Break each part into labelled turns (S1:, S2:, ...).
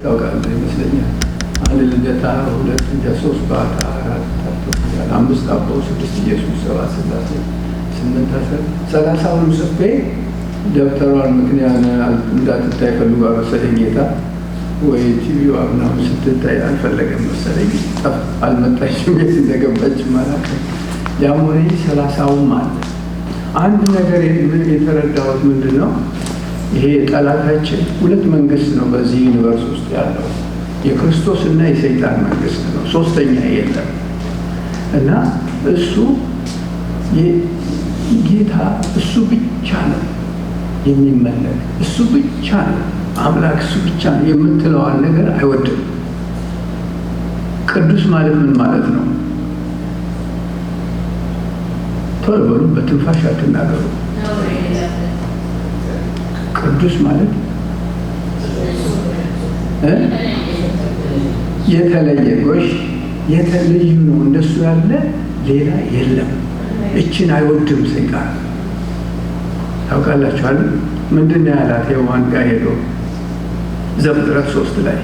S1: ታውቃለህ ይመስለኛል። አንድ ልደታ፣ ሁለት ልደታ፣ ሶስት ባታ፣ አራት ታቶኛል፣ አምስት አባው፣ ስድስት ኢየሱስ፣ ሰባት ስላሴ፣ ስምንት አስር፣ ሰላሳውን ጽፌ ደብተሯን ምክንያት እንዳትታይ ፈልጓ መሰለኝ ጌታ ወይ ቲቪዋ ምናምን ስትታይ አልፈለገም መሰለኝ አልመጣችም፣ የት እንደገባች ማለት ነው። ያም ሆነ ሰላሳውም አለ። አንድ ነገር የተረዳሁት ምንድን ነው? ይሄ ጠላታችን ሁለት መንግስት ነው በዚህ ዩኒቨርስ ውስጥ ያለው፣ የክርስቶስ እና የሰይጣን መንግስት ነው። ሶስተኛ የለም። እና እሱ ጌታ እሱ ብቻ ነው የሚመለክ፣ እሱ ብቻ ነው አምላክ፣ እሱ ብቻ ነው የምትለዋን ነገር አይወድም። ቅዱስ ማለት ምን ማለት ነው? ቶሎ በሉ፣ በትንፋሽ አትናገሩ። ቅዱስ ማለት የተለየ ጎሽ፣ የተለዩ ነው። እንደሱ ያለ ሌላ የለም። እችን አይወድም ሰይጣን። ታውቃላችኋል። ምንድን ነው ያላት ሔዋን ጋር ሄዶ ዘፍጥረት 3 ላይ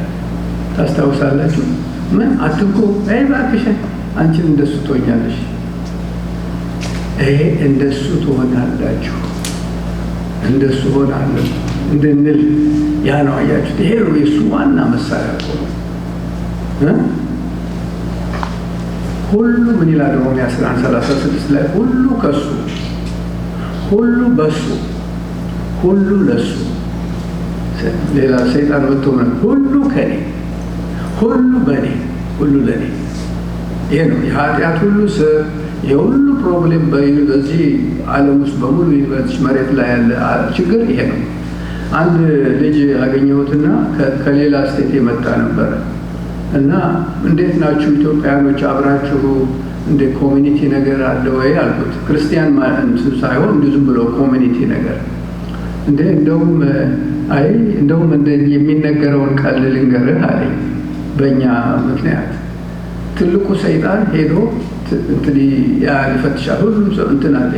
S1: ታስታውሳላችሁ? ምን አትንኩ፣ እባክሽ አንቺን እንደሱ ትሆኛለሽ፣ እንደሱ ትሆናላችሁ፣ እንደሱ ሆናለሁ እንድንል ያ ነው። አያችሁት? ይሄ ነው የእሱ ዋና መሳሪያ ነው። ሁሉ ምን ይላል ሮሜ 11:36 ላይ ሁሉ ከሱ፣ ሁሉ በሱ፣ ሁሉ ለሱ። ሌላ ሰይጣን መጥቶ ሁሉ ከኔ፣ ሁሉ በኔ፣ ሁሉ ለኔ። ይሄ ነው የኃጢአት ሁሉ ስር፣ የሁሉ ፕሮብሌም በዚህ ዓለም ውስጥ በሙሉ ዩኒቨርሲቲ መሬት ላይ ያለ ችግር ይሄ ነው። አንድ ልጅ ያገኘሁትና ከሌላ ስቴት የመጣ ነበረ እና እንዴት ናችሁ ኢትዮጵያኖች አብራችሁ እንደ ኮሚኒቲ ነገር አለ ወይ አልኩት። ክርስቲያን ማለት ሳይሆን እንዲሁ ዝም ብሎ ኮሚኒቲ ነገር እንደውም የሚነገረውን ቀልድ ልንገርህ አለኝ። በእኛ ምክንያት ትልቁ ሰይጣን ሄዶ እንትን ይፈትሻል። ሁሉም ሰው እንትን አለ።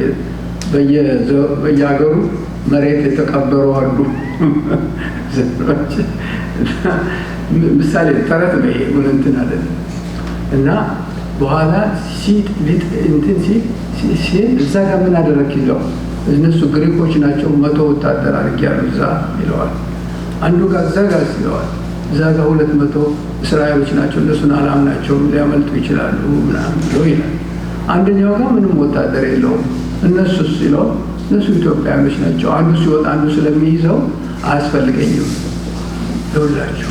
S1: በየሀገሩ መሬት የተቀበሩ አሉ። ምሳሌ ተረት ነው ይሄ። ምን እንትን አለ እና በኋላ ሲል እዛ ጋር ምን አደረክ ይለው፣ እነሱ ግሪኮች ናቸው 100 ወታደር አድርጊያለሁ እዛ ይለዋል። አንዱ ጋር እዛ ጋር ይለዋል፣ እዛ ጋር 200 እስራኤሎች ናቸው፣ እነሱን አላምናቸውም ሊያመልጡ ይችላሉ ምናምን ብሎ ይላል። አንደኛው ጋር ምንም ወታደር የለውም፣ እነሱስ ሲለው እነሱ ኢትዮጵያኖች ናቸው፣ አንዱ ሲወጣ አንዱ ስለሚይዘው አያስፈልገኝም። ይኸውላችሁ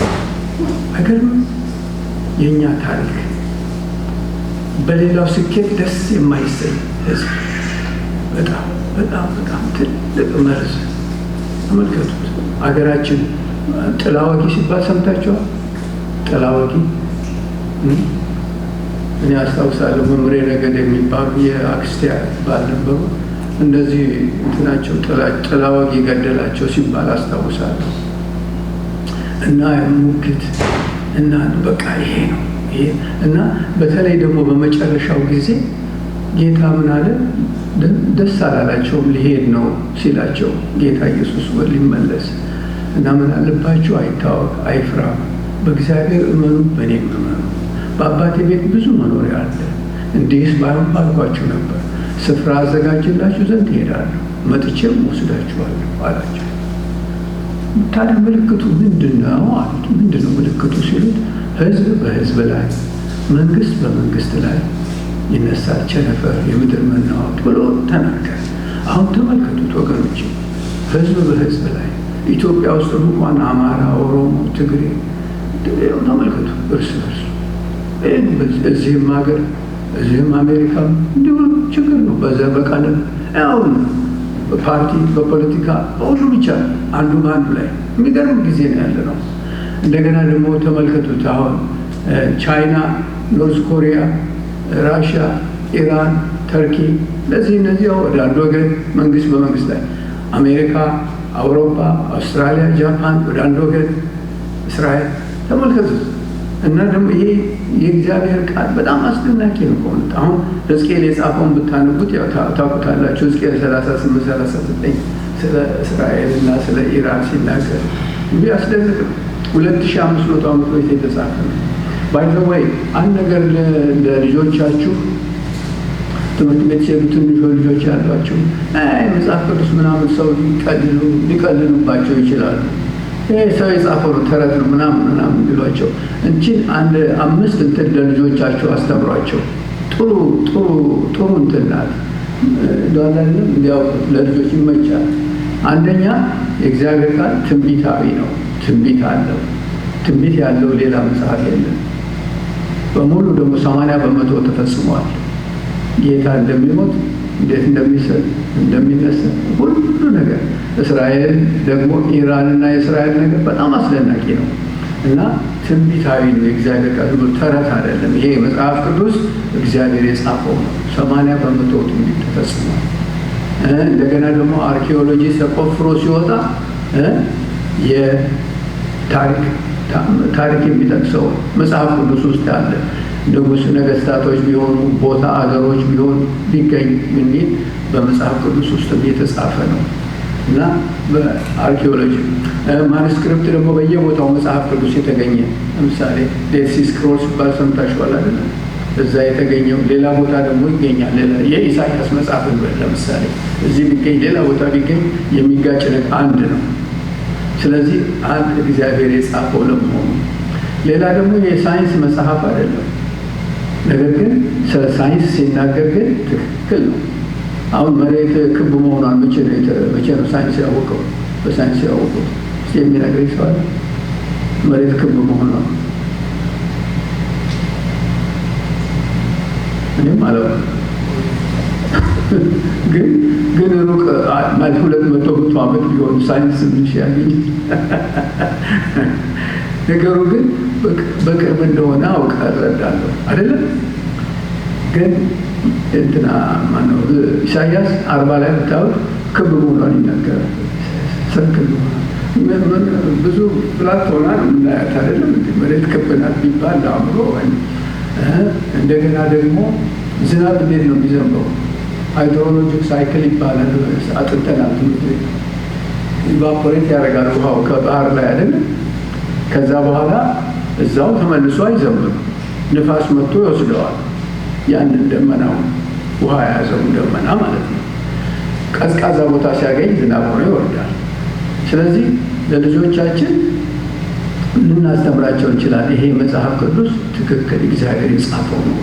S1: አይገርምም? የእኛ ታሪክ በሌላው ስኬት ደስ የማይሰኝ ህዝብ፣ በጣም በጣም በጣም ትልቅ መርዝ። ተመልከቱት። አገራችን ጥላወጊ ሲባል ሰምታችኋል? ጥላወጊ እኔ አስታውሳለሁ። መምሬ ነገድ የሚባሉ የአክስቴ ባል ነበሩ። እንደዚህ እንትናቸው ጥላወጊ ገደላቸው ሲባል አስታውሳለሁ። እና ሙግት እና በቃ ይሄ ነው ይሄ። እና በተለይ ደግሞ በመጨረሻው ጊዜ ጌታ ምን አለ? ደስ አላላቸውም ሊሄድ ነው ሲላቸው ጌታ ኢየሱስ ሊመለስ እና ምን አለባችሁ? አይታወቅ አይፍራ፣ በእግዚአብሔር እመኑ፣ በእኔም እመኑ። በአባቴ ቤት ብዙ መኖሪያ አለ፣ እንዲህስ ባይሆን ባልኳችሁ ነበር። ስፍራ አዘጋጅላችሁ ዘንድ እሄዳለሁ፣ መጥቼም ወስዳችኋለሁ አላቸው። ታዲያ ምልክቱ ምንድን ነው አሉት። ምንድን ነው ምልክቱ ሲሉት፣ ህዝብ በህዝብ ላይ፣ መንግስት በመንግስት ላይ ይነሳል ቸነፈር፣ የምድር መናወጥ ብሎ ተናገረ። አሁን ተመልከቱት ወገኖች፣ ህዝብ በህዝብ ላይ ኢትዮጵያ ውስጥ እንኳን አማራ፣ ኦሮሞ፣ ትግሬ ተመልከቱ እርስ በርሱ። እዚህም ሀገር እዚህም አሜሪካም እንዲሁ ችግር ነው። በዘር በቀለም አሁን በፓርቲ በፖለቲካ በሁሉ ብቻ አንዱ በአንዱ ላይ የሚገርም ጊዜ ነው ያለ ነው። እንደገና ደግሞ ተመልከቱት አሁን ቻይና፣ ኖርዝ ኮሪያ፣ ራሽያ፣ ኢራን፣ ተርኪ እነዚህ ወደ አንድ ወገን መንግስት በመንግስት ላይ፣ አሜሪካ፣ አውሮፓ፣ አውስትራሊያ፣ ጃፓን ወደ አንድ ወገን፣ እስራኤል ተመልከቱት። እና ደግሞ ይሄ የእግዚአብሔር ቃል በጣም አስደናቂ ነው ከሆኑት። አሁን ሕዝቅኤል የጻፈውን ብታነቡት ያው ታውቁታላችሁ። ሕዝቅኤል 38-39 ስለ እስራኤል እና ስለ ኢራን ሲናገር እንዲህ አስደንቅም። 2500 ዓመት በፊት የተጻፈ ነው። ባይ ዘ ወይ አንድ ነገር ለልጆቻችሁ ትምህርት ቤት ሲሄዱ ትንሽ ልጆች ያሏቸው መጽሐፍ ቅዱስ ምናምን ሰው ሊቀልሉባቸው ይችላሉ። ይሄ ሰው የጻፈው ነው ተረት ነው ምናምን ቢሏቸው እንቺን አንድ 5 እንትን ለልጆቻቸው አስተምሯቸው። ጥሩ እንትን ናት እንደዋላለም እንዲያውቁት ለልጆች ይመቻል። አንደኛ የእግዚአብሔር ቃል ትንቢታዊ ነው። ትንቢት አለው። ትንቢት ያለው ሌላ መጽሐፍ የለም። በሙሉ ደግሞ 80% ተፈጽሟል። ጌታ እንደሚሞት እንዴት እንደሚሰጥ እንደሚነሳ ሁሉ ነገር እስራኤል ደግሞ ኢራንና የእስራኤል ነገር በጣም አስደናቂ ነው እና ትንቢታዊ ነው። የእግዚአብሔር ቃል ተረት አይደለም። ይሄ መጽሐፍ ቅዱስ እግዚአብሔር የጻፈው ነው። 80% ትንቢት ተፈጽሟል። እንደገና ደግሞ አርኪኦሎጂ ተቆፍሮ ሲወጣ ታሪክ የሚጠቅሰው መጽሐፍ ቅዱስ ውስጥ ያለ ንጉሥ ነገስታቶች ቢሆኑ ቦታ አገሮች ቢሆን ቢገኝ የሚል በመጽሐፍ ቅዱስ ውስጥ የተጻፈ ነው እና በአርኪኦሎጂ ማኑስክሪፕት ደግሞ በየቦታው መጽሐፍ ቅዱስ የተገኘ ለምሳሌ ዴድ ሲ ስክሮልስ ሲባል ሰምታችኋል አይደል? እዛ የተገኘው ሌላ ቦታ ደግሞ ይገኛል። የኢሳይያስ መጽሐፍ ለምሳሌ እዚህ ቢገኝ ሌላ ቦታ ቢገኝ የሚጋጭ ነገር አንድ ነው። ስለዚህ አንድ እግዚአብሔር የጻፈው ለመሆኑ ሌላ ደግሞ የሳይንስ መጽሐፍ አይደለም። ነገር ግን ስለ ሳይንስ ሲናገር ግን ትክክል ነው። አሁን መሬት ክብ መሆኗን መቼ ነው ሳይንስ ያወቀው? በሳይንስ ያወቀው የሚነግረኝ ሰው አለ? መሬት ክብ መሆኗን እኔም አላውቅም። ግን ሩቅ ማለት 200 ዓመት ቢሆን ሳይንስ ትንሽ ያገኝ ነገሩ ግን በቅርብ እንደሆነ አውቃ እረዳለሁ አይደለም። ግን እንትና ማነው ኢሳይያስ 40 ላይ ብታዩት ክብ መሆኗን ይናገራል። ሰርክል ብዙ ፍላት ሆና ነው የምናያት አይደለም። መሬት ክብ ናት ቢባል አእምሮ እንደገና ደግሞ ዝናብ እንዴት ነው የሚዘንበው? ሃይድሮሎጂክ ሳይክል ይባላል። አጥንተናል ትምህርት ቤት። ኢቫፖሬት ያደርጋል ውሃው ከባህር ላይ አይደለም። ከዛ በኋላ እዛው ተመልሶ አይዘንብም። ንፋስ መጥቶ ይወስደዋል። ያንን ደመናው ውሃ የያዘውን ደመና ማለት ነው። ቀዝቃዛ ቦታ ሲያገኝ ዝናብ ሆኖ ይወርዳል። ስለዚህ ለልጆቻችን ልናስተምራቸው እንችላለን። ይሄ መጽሐፍ ቅዱስ ትክክል እግዚአብሔር የጻፈው ነው።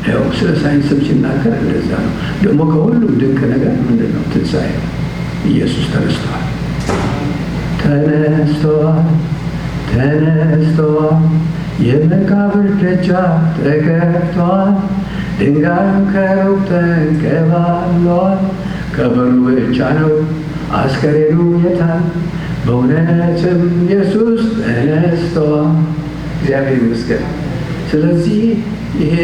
S1: ያው ስለ ሳይንስም ሲናገር እንደዛ ነው። ደግሞ ከሁሉም ድንቅ ነገር ምንድን ነው? ትንሣኤ። ኢየሱስ ተነስተዋል። ተነስተዋል፣ የመቃብር ደጃፍ ተከፍቷል፣ ድንጋዩም ከሩቅ ተንከባሏል። ቀብሩ ብቻ ነው አስከሬኑ የታል? በእውነትም ኢየሱስ ተነስተዋል። እግዚአብሔር ይመስገን። ስለዚህ ይሄ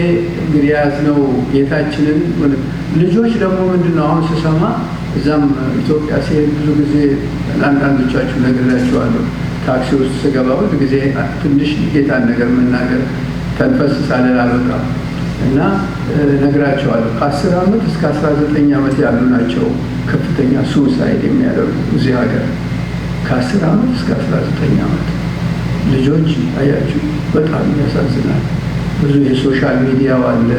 S1: እንግዲህ ያዝነው ጌታችንን። ልጆች ደግሞ ምንድነው አሁን ስሰማ እዛም ኢትዮጵያ ሲሄድ ብዙ ጊዜ ለአንዳንዶቻችሁ ነግሬያቸዋለሁ። ታክሲ ውስጥ ስገባ ሁል ጊዜ ትንሽ ጌታን ነገር መናገር ተንፈስ ሳልል አልወጣም እና ነግራቸዋለሁ። ከ10 ዓመት እስከ 19 ዓመት ያሉ ናቸው ከፍተኛ ሱሳይድ የሚያደርጉ እዚህ ሀገር። ከ10 ዓመት እስከ 19 ዓመት ልጆች አያችሁ፣ በጣም ያሳዝናል። ብዙ የሶሻል ሚዲያው አለ፣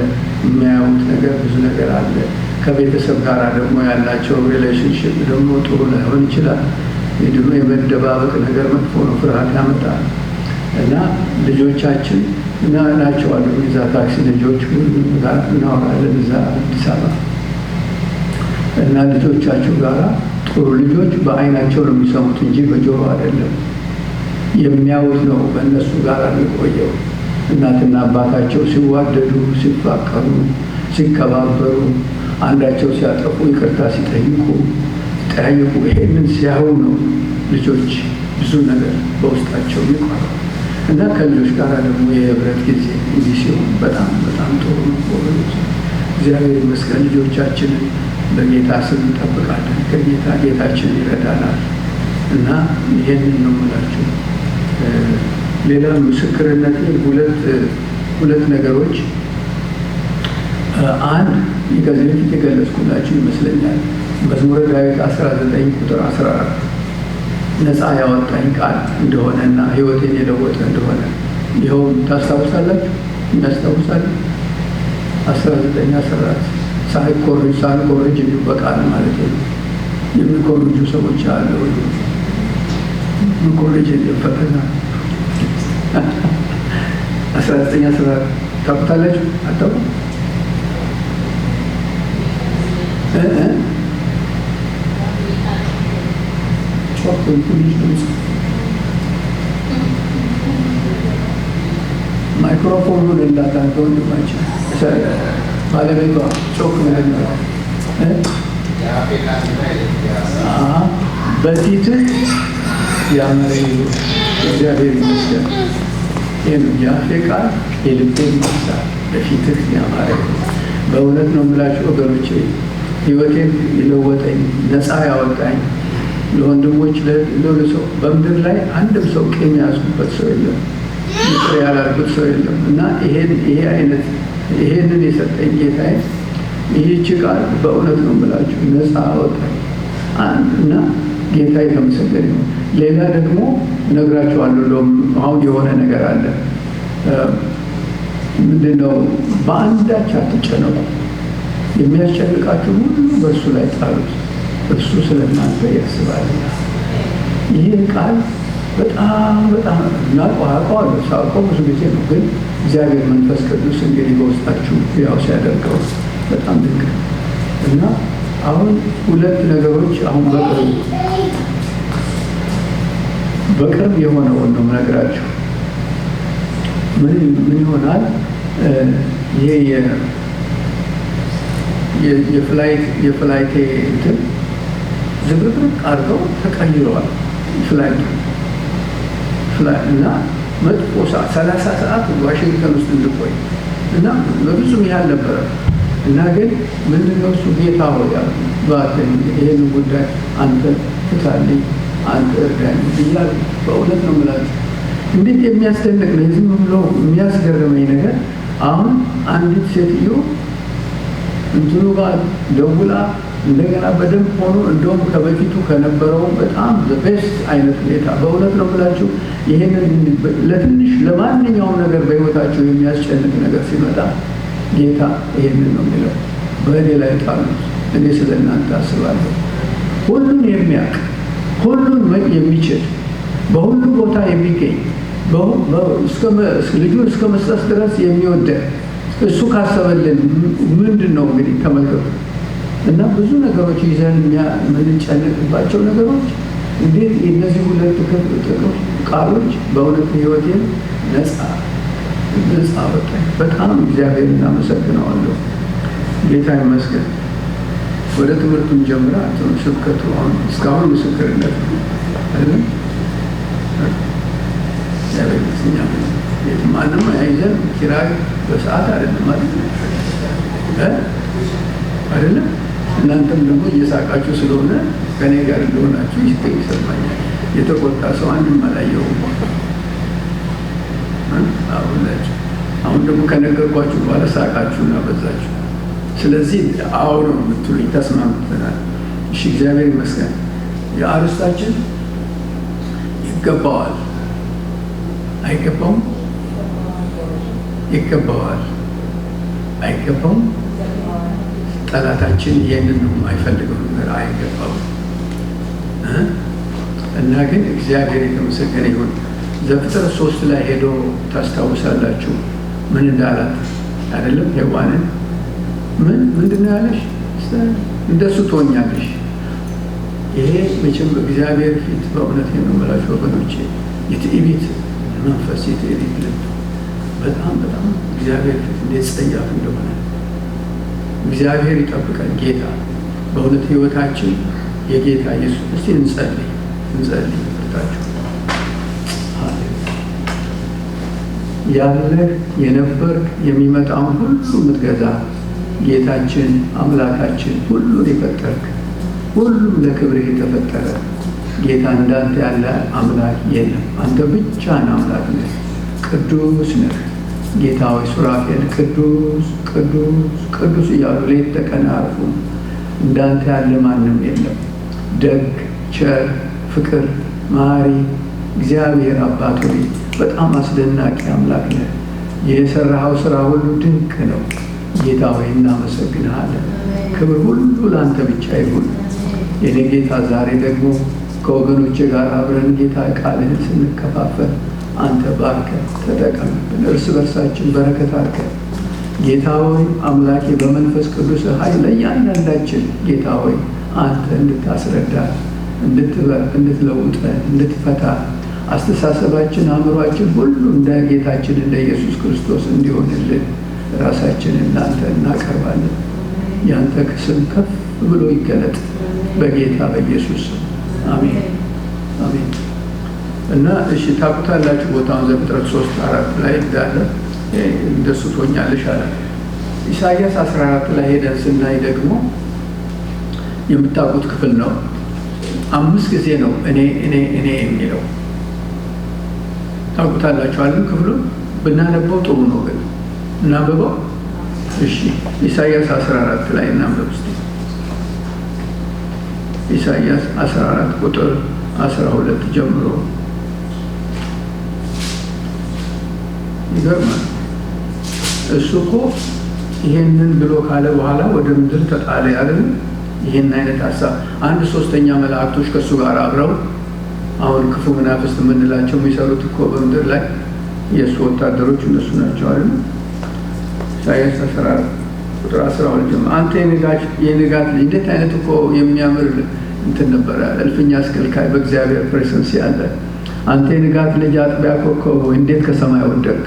S1: የሚያዩት ነገር ብዙ ነገር አለ። ከቤተሰብ ጋር ደግሞ ያላቸው ሪሌሽንሽፕ ደግሞ ጥሩ ላይሆን ይችላል። ደግሞ የመደባበቅ ነገር መጥፎ ነው፣ ፍርሃት ያመጣል። እና ልጆቻችን ናቸው አሉ እዛ ታክሲ ልጆች ጋር እናወራለን እዛ አዲስ አበባ እና ልጆቻቸው ጋር ጥሩ ልጆች በአይናቸው ነው የሚሰሙት እንጂ በጆሮ አይደለም። የሚያዩት ነው በእነሱ ጋር የሚቆየው። እናትና አባታቸው ሲዋደዱ፣ ሲፋቀሩ፣ ሲከባበሩ፣ አንዳቸው ሲያጠፉ ይቅርታ ሲጠይቁ ይሄንን ሲያዩ ነው ልጆች ብዙ ነገር በውስጣቸው ይቆራል። እና ከልጆች ጋር ደግሞ የህብረት ጊዜ እንዲህ ሲሆን በጣም በጣም ጥሩ ነው። እግዚአብሔር ይመስገን ልጆቻችንን በጌታ ስም እንጠብቃለን። ጌታችን ይረዳናል። እና ይሄንን ነው የምላችሁ። ሌላ ምስክርነት ሁለት ነገሮች። አንድ ከዚህ በፊት የገለጽኩላችሁ ይመስለኛል። መዝሙረ ዳዊት 19 ቁጥር 14 ነፃ ያወጣኝ ቃል እንደሆነና ሕይወቴን የለወጠ እንደሆነ ይኸውም ታስታውሳላችሁ። የሚያስታውሳለን 1914 ሳንኮርጅ በቃል ማለት ነው። የሚኮርጁ ሰዎች አሉ። ኮርጅ ፈተና 1914 ታውቁታላችሁ? አታውቁም? ማይክሮፎኑን እንዳታንተ ወንድማችን ባለቤቷ ጮክ ብለን በፊትህ ያመረ እግዚአብሔር ይመስገን። ይህ ነው የአፌ ቃል የልቤ ይመስላ በፊትህ ያማረ። በእውነት ነው የምላችሁ ወገኖቼ፣ ሕይወቴን የለወጠኝ ነፃ ያወጣኝ ለወንድሞች ለሰው በምድር ላይ አንድም ሰው ቂም ያዝኩበት ሰው የለም፣ ይቅር ያላልኩት ሰው የለም። እና ይሄንን የሰጠኝ ጌታዬ ይህች ቃል በእውነት ነው የምላችሁ ነፃ አወጣኝ እና ጌታ የተመሰገነ ነው። ሌላ ደግሞ እነግራችኋለሁ። አሁን የሆነ ነገር አለ። ምንድነው? በአንዳች አትጨነቁ፣ የሚያስጨንቃችሁ ሁሉ በእርሱ ላይ ጣሉት፣ እርሱ ስለ እናንተ ያስባልና። ይህን ቃል በጣም አውቀዋለሁ። ሳውቀው ብዙ ጊዜ ነው፣ ግን እግዚአብሔር መንፈስ ቅዱስ እንግዲህ በውስጣችሁ ያው ሲያደርገው በጣም ድንቅ ነው እና አሁን ሁለት ነገሮች አሁን በቅርብ የሆነውን ነው የምነግራችሁ። ምን ይሆናል? ይሄ የፍላይቴ እንትን ዝብርቅርቅ አድርገው ተቀይረዋል። ፍላይቱ እና መጥፎ ሰዓት 30 ሰዓት ዋሽንግተን ውስጥ እንድቆይ እና በብዙም ያህል ነበረ እና ግን ምንድነው እሱ ጌታ ሆይ ባለኝ ይህን ጉዳይ አንተ ፍታልኝ፣ አንተ እርዳኝ ብያለሁ። በእውነት ነው የምላችሁ። እንዴት የሚያስደንቅ ነው! ዝም ብሎ የሚያስገርመኝ ነገር አሁን አንዲት ሴትዮ እንትኑ ጋር ደውላ እንደገና በደንብ ሆኖ እንደውም ከበፊቱ ከነበረው በጣም በቤስት አይነት ሁኔታ በእውነት ነው የምላችሁ። ይሄንን ለትንሽ ለማንኛውም ነገር በሕይወታቸው የሚያስጨንቅ ነገር ሲመጣ ጌታ ይሄንን ነው የሚለው፣ በእኔ ላይ ጣሉት፣ እኔ ስለ እናንተ አስባለሁ። ሁሉን የሚያውቅ ሁሉን የሚችል በሁሉ ቦታ የሚገኝ ልጁን እስከ መስጠት ድረስ የሚወደን እሱ ካሰበልን ምንድን ነው እንግዲህ ተመልከቱ። እና ብዙ ነገሮች ይዘን የምንጨነቅባቸው ነገሮች እንዴት እነዚህ ሁለት ቃሎች በእውነት ሕይወቴን ነፃ ወጣኝ። በጣም እግዚአብሔር እናመሰግነዋለሁ። ጌታ ይመስገን። ወደ ትምህርቱን ጀምራ ስብከቱ አሁን እስካሁን ምስክርነት ነው አይደለም። እግዚአብሔር ይመስገን። ማንም አይዘን ኪራይ በሰዓት አይደለም አይደለም። እናንተም ደግሞ እየሳቃችሁ ስለሆነ ከኔ ጋር እንደሆናችሁ ይሰማኛል። የተቆጣ ሰው አንድም አላየሁም። አሁን ደግሞ ከነገርኳችሁ በኋላ ሳቃችሁና በዛችሁ። ስለዚህ አዎ ነው የምትሉኝ፣ ተስማምተናል። እሺ፣ እግዚአብሔር ይመስገን። የአርስታችን ይገባዋል አይገባውም? ይገባዋል አይገባውም? ጠላታችን ይህንን ነው የማይፈልገው ነገር አይገባውም። እና ግን እግዚአብሔር የተመሰገነ ይሁን። ዘፍጥረት 3 ላይ ሄዶ ታስታውሳላችሁ ምን እንዳላት አይደለም? ሔዋንን ምንድን ነው ያለሽ? እንደሱ ትሆኛለሽ። ይሄ መቼም በእግዚአብሔር ፊት በእውነት ነው የምላችሁ ወገኖቼ፣ የትዕቢት መንፈስ፣ የትዕቢት ልብ በጣም እግዚአብሔር ፊት እንዴት ጸያፍ እንደሆነ እግዚአብሔር ይጠብቀን። ጌታ በእውነት ሕይወታችን የጌታ ኢየሱስ። እስቲ እንጸልይ ብርታችሁ ያለህ የነበርክ የሚመጣውን ሁሉ የምትገዛ ጌታችን አምላካችን ሁሉን የፈጠርክ ሁሉም ለክብርህ የተፈጠረ ጌታ እንዳንተ ያለ አምላክ የለም። አንተ ብቻህን አምላክ ነህ። ቅዱስ ነህ ጌታ ሆይ። ሱራፌል ቅዱስ ቅዱስ ቅዱስ እያሉ ሌት ተቀን አያርፉም። እንዳንተ ያለ ማንም የለም። ደግ፣ ቸር፣ ፍቅር መሐሪ እግዚአብሔር አባት ሆይ በጣም አስደናቂ አምላክ ነህ። የሰራኸው ስራ ሁሉ ድንቅ ነው። ጌታ ሆይ እናመሰግንሃለን። ክብር ሁሉ ለአንተ ብቻ ይሁን። የኔ ጌታ ዛሬ ደግሞ ከወገኖቼ ጋር አብረን ጌታ ቃልህን ስንከፋፈል አንተ ባርከን ተጠቀምብን። እርስ በርሳችን በረከት አድርገን ጌታ ሆይ አምላኬ በመንፈስ ቅዱስ ኃይል ለእያንዳንዳችን ጌታ ሆይ አንተ እንድታስረዳን፣ እንድትለውጠን፣ እንድትፈታ አስተሳሰባችን፣ አእምሯችን ሁሉ እንደ ጌታችን እንደ ኢየሱስ ክርስቶስ እንዲሆንልን ራሳችንን ለአንተ እናቀርባለን። ያንተ ስም ከፍ ብሎ ይገለጥ በጌታ በኢየሱስ አሜን አሜን። እና እሺ ታውቁታላችሁ ቦታውን ዘፍጥረት 3:4 ላይ እንዳለ እንደሱ ትሆኛለሽ አለ። ኢሳይያስ 14 ላይ ሄደን ስናይ ደግሞ የምታውቁት ክፍል ነው። 5 ጊዜ ነው እኔ የሚለው ታውቁታላችሁ አይደል? ክፍሉን ብናነበው ጥሩ ነው ግን እናንብበው። እሺ ኢሳይያስ 14 ላይ እናንብብ እስቲ። ኢሳይያስ 14 ቁጥር 12 ጀምሮ ይገርማል። እሱ እኮ ይሄንን ብሎ ካለ በኋላ ወደ ምድር ተጣለ ያለ ይሄን አይነት ሀሳብ 1/3 መላእክቶች ከእሱ ጋር አብረው አሁን ክፉ መናፍስት የምንላቸው የሚሰሩት እኮ በምድር ላይ የእሱ ወታደሮች እነሱ ናቸው አይደል? ኢሳይያስ 14 ቁጥር 12 ጀምሮ አንተ የንጋት ልጅ እንዴት አይነት እኮ የሚያምር እንትን ነበረ። እልፍኛ አስከልካይ በእግዚአብሔር ፕሬሰንስ ያለ አንተ የንጋት ልጅ አጥቢያ ኮከብ ሆይ እንዴት ከሰማይ ወደቅክ?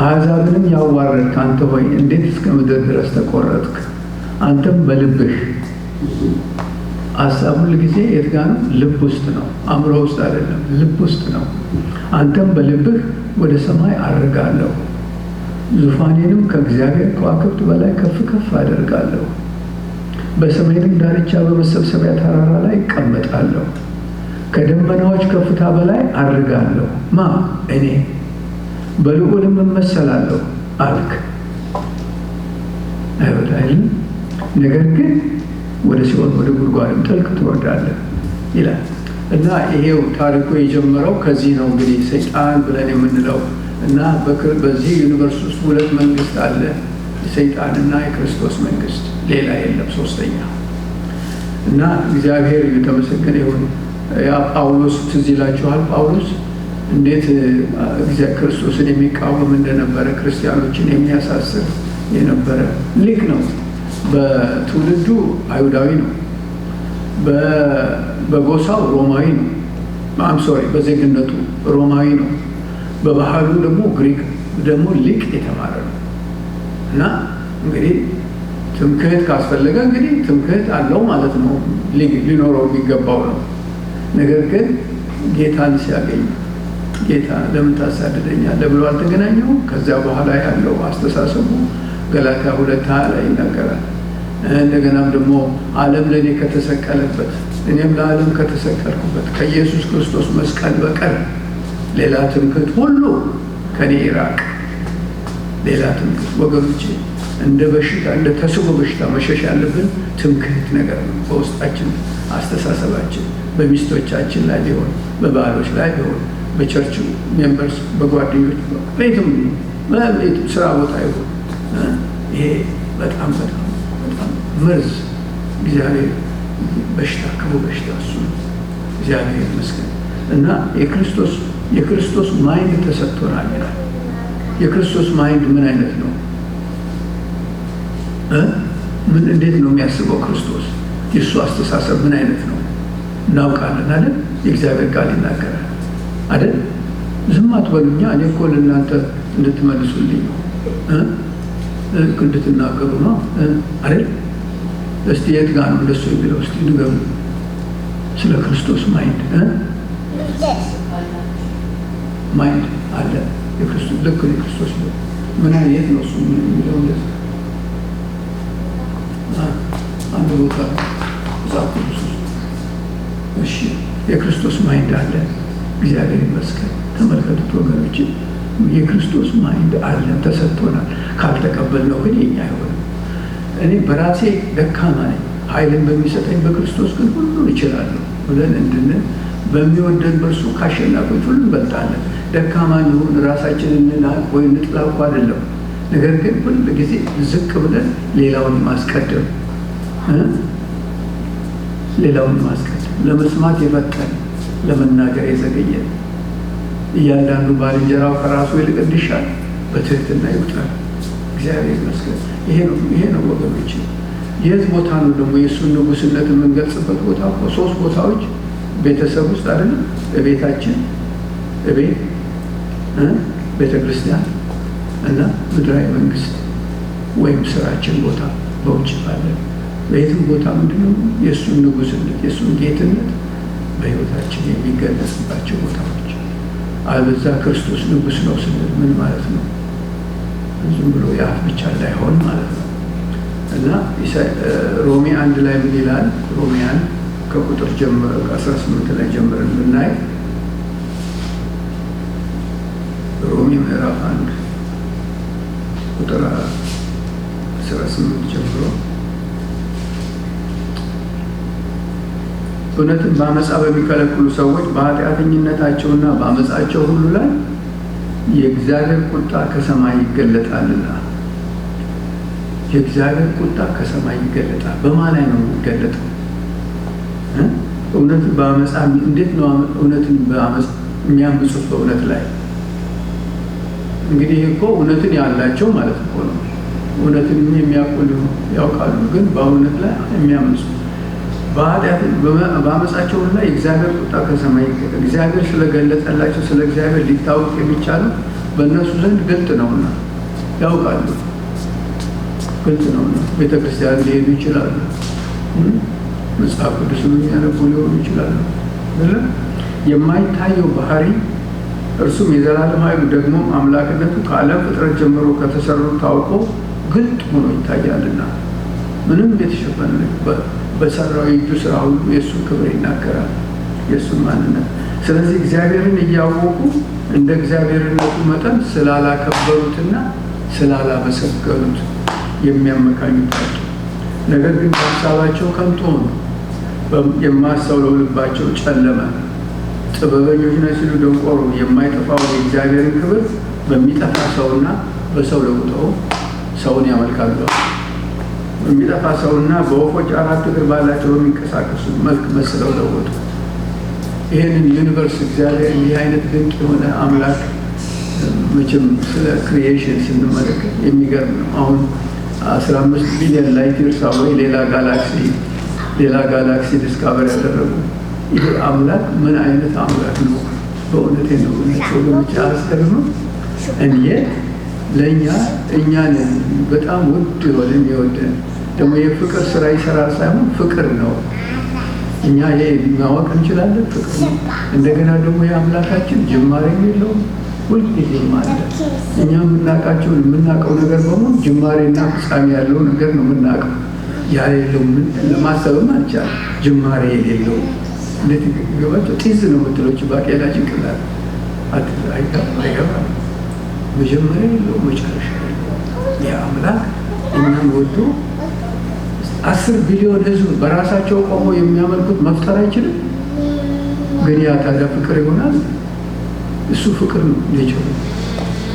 S1: አሕዛብንም ያዋረድክ አንተ ሆይ እንዴት እስከ ምድር ድረስ ተቆረጥክ? አንተም በልብህ ሀሳብ ሁል ጊዜ የት ጋር ነው? ልብ ውስጥ ነው። አእምሮ ውስጥ አይደለም፣ ልብ ውስጥ ነው። አንተም በልብህ ወደ ሰማይ አድርጋለሁ፣ ዙፋኔንም ከእግዚአብሔር ከዋክብት በላይ ከፍ ከፍ አደርጋለሁ፣ በሰሜንም ዳርቻ በመሰብሰቢያ ተራራ ላይ እቀመጣለሁ፣ ከደመናዎች ከፍታ በላይ አድርጋለሁ። እኔ በልዑልም እመሰላለሁ አልክ አይወዳይም። ነገር ግን ወደ ሲኦል ወደ ጉድጓድም ጥልቅ ትወርዳለህ ይላል። እና ይሄው ታሪኩ የጀመረው ከዚህ ነው። እንግዲህ ሰይጣን ብለን የምንለው እና በዚህ ዩኒቨርስ ውስጥ 2 መንግስት አለ፣ የሰይጣንና የክርስቶስ መንግስት፣ ሌላ የለም ሶስተኛ። እና እግዚአብሔር የተመሰገነ ይሁን። ያ ጳውሎስ ትዝ ይላችኋል። ጳውሎስ እንዴት ክርስቶስን የሚቃወም እንደነበረ፣ ክርስቲያኖችን የሚያሳስር የነበረ ሊቅ ነው። በትውልዱ አይሁዳዊ ነው፣ በጎሳው ሮማዊ ነው። በዜግነቱ ሮማዊ ነው። በባህሉ ደግሞ ግሪክ ደግሞ ሊቅ የተማረ ነው። እና እንግዲህ ትምክህት ካስፈለገ እንግዲህ ትምክህት አለው ማለት ነው፣ ሊኖረው የሚገባው ነው። ነገር ግን ጌታን ሲያገኝ ጌታ ለምን ታሳድደኛለህ ብሎ አልተገናኘውም። ከዚያ በኋላ ያለው አስተሳሰቡ ገላትያ 2:20 ላይ ይናገራል። እንደገናም ደግሞ ዓለም ለእኔ ከተሰቀለበት እኔም ለዓለም ከተሰቀልኩበት ከኢየሱስ ክርስቶስ መስቀል በቀር ሌላ ትምክህት ሁሉ ከኔ ይራቅ። ሌላ ትምክህት ወገኖቼ እንደ በሽታ እንደ ተስቦ በሽታ መሸሽ ያለብን ትምክህት ነገር ነው። በውስጣችን አስተሳሰባችን በሚስቶቻችን ላይ ቢሆን፣ በባሎች ላይ ቢሆን፣ በቸርች ሜምበርስ፣ በጓደኞች ቤትም ስራ ቦታ ይሆን ይሄ በጣም በጣም በጣም መርዝ እግዚአብሔር በሽታ ክፉ በሽታ እሱ ነው። እግዚአብሔር ይመስገን። እና የክርስቶስ ማይንድ ተሰጥቶናል ይላል። የክርስቶስ ማይንድ ምን አይነት ነው? ምን እንዴት ነው የሚያስበው ክርስቶስ? የእሱ አስተሳሰብ ምን አይነት ነው እናውቃለን አይደል? የእግዚአብሔር ቃል ይናገራል አይደል? ዝም አትበሉኛ፣ እኔ እኮ ለእናንተ እንድትመልሱልኝ ነው እንድትናገሩ ነው አይደል? እስቲ የት ጋር ነው እንደሱ የሚለው? እስቲ ንገሩ ስለ ክርስቶስ ማይንድ ማይንድ አለ። የክርስቶስ ልክ ነው። የክርስቶስ ነው ምን አይነት ነው እሱ የሚለው? እንደዛ አንድ ቦታ ዛቁ። እሺ የክርስቶስ ማይንድ አለ። እግዚአብሔር ይመስገን። ተመልከቱት ወገኖች፣ የክርስቶስ ማይንድ አለን፣ ተሰጥቶናል። ካልተቀበልነው ግን የኛ አይሆንም። እኔ በራሴ ደካማ ነኝ፣ ኃይልን በሚሰጠኝ በክርስቶስ ግን ሁሉን እችላለሁ ብለን እንድንል በሚወደን በእርሱ ከአሸናፊዎች ሁሉ እንበልጣለን። ደካማ እንሁን፣ ራሳችንን እንናቅ ወይ እንጥላ እኮ አይደለም። ነገር ግን ሁል ጊዜ ዝቅ ብለን ሌላውን ማስቀደም ለመስማት የፈጠን ለመናገር የዘገየን እያንዳንዱ ባልንጀራው ከራሱ ይልቅ እንዲሻል በትህትና ይቁጠር። እግዚአብሔር ይመስገን። ይሄ ነው ወገኖች። የት ቦታ ነው ደግሞ የእሱን ንጉሥነት የምንገልጽበት ቦታ? ሶስት ቦታዎች ቤተሰብ ውስጥ አይደለም? እቤታችን፣ እቤት፣ ቤተ ክርስቲያን እና ምድራዊ መንግስት ወይም ስራችን ቦታ በውጭ ባለን በየትም ቦታ ምንድነው የእሱን ንጉሥነት የእሱን ጌትነት በሕይወታችን የሚገለጽባቸው ቦታዎች። አልበዛ ክርስቶስ ንጉሥ ነው ስንል ምን ማለት ነው? ዝም ብሎ የአፍ ብቻ እንዳይሆን ማለት ነው። እና ሮሜ 1 ላይ ምን ይላል? ሮሜ 1 ከቁጥር ጀምሮ ከ18 ላይ ጀምረን ብናይ ሮሜ ምዕራፍ 1 ቁጥር 18 ጀምሮ እውነትን በአመፃ በሚከለክሉ ሰዎች በኃጢአተኝነታቸውና በአመፃቸው ሁሉ ላይ የእግዚአብሔር ቁጣ ከሰማይ ይገለጣልና። የእግዚአብሔር ቁጣ ከሰማይ ይገለጣል። በማን ላይ ነው የሚገለጠው? እውነትን በአመፃ እንዴት ነው እውነትን በአመፃ የሚያምፁት? በእውነት ላይ እንግዲህ እኮ እውነትን ያላቸው ማለት እኮ ነው። እውነትን የሚያውቁ ያውቃሉ፣ ግን በእውነት ላይ የሚያምፁ በአመፃቸው ላይ የእግዚአብሔር ቁጣ ከሰማይ እግዚአብሔር ስለገለጠላቸው ስለ እግዚአብሔር ሊታወቅ የሚቻለው በእነሱ ዘንድ ግልጥ ነውና ያውቃሉ። ግልጥ ነውና ቤተ ክርስቲያን ሊሄዱ ይችላሉ፣ መጽሐፍ ቅዱስን የሚያነቡ ሊሆኑ ይችላሉ። የማይታየው ባህሪ እርሱም የዘላለም ኃይሉ ደግሞ አምላክነቱ ከዓለም ፍጥረት ጀምሮ ከተሰሩ ታውቆ ግልጥ ሆኖ ይታያልና ምንም የተሸፈነ በሰራው የእጁ ስራ ሁሉ የእሱን ክብር ይናገራል፣ የእሱን ማንነት። ስለዚህ እግዚአብሔርን እያወቁ እንደ እግዚአብሔርነቱ መጠን ስላላከበሩትና ስላላመሰገኑት የሚያመካኙታቸው፣ ነገር ግን በሀሳባቸው ከንቱ ሆኑ፣ የማያስተውለው ልባቸው ጨለመ። ጥበበኞች ነን ሲሉ ደንቆሩ፣ የማይጠፋው የእግዚአብሔርን ክብር በሚጠፋ ሰውና በሰው ለውጠው ሰውን ያመልካሉ። በሚጠፋ ሰውና በወፎች 4 እግር ባላቸው በሚንቀሳቀሱ መልክ መስለው ለወጡ። ይህንን ዩኒቨርስ እግዚአብሔር ይህ አይነት ድንቅ የሆነ አምላክ መቼም ስለ ክሪኤሽን ስንመለከት የሚገርም ነው። አሁን 15 ቢሊዮን ላይት ይርስ አወይ ሌላ ጋላክሲ ዲስካቨር ያደረጉ ይህ አምላክ ምን አይነት አምላክ ነው? በእውነቴ ነው ወገኖች፣ አያስገርምም? እንዴት ለእኛ እኛን በጣም ውድ የሆነን የወደን ደግሞ የፍቅር ስራ ይሰራል ሳይሆን ፍቅር ነው። እኛ ይሄ ማወቅ እንችላለን፣ ፍቅር ነው። እንደገና ደግሞ የአምላካችን ጅማሬም የለውም፣ ሁልጊዜም አለ። እኛ የምናውቀው ነገር በሙሉ ጅማሬና ፍጻሜ ያለው ነገር ነው የምናውቀው። ያ የለው ለማሰብም አልቻለም። ጅማሬ የሌለው እንዴት ይገባቸው? ጢዝ ነው የምትሎች ባቄላ ጭንቅላት አይገባም። መጀመሪያ የለው መጨረሻ የለው። ይህ አምላክ እኛም ወዶ 10 ቢሊዮን ህዝብ በራሳቸው ቆሞ የሚያመልኩት መፍጠር አይችልም? ግን ያ ታዲያ ፍቅር ይሆናል? እሱ ፍቅር ነው ኔቸሩ።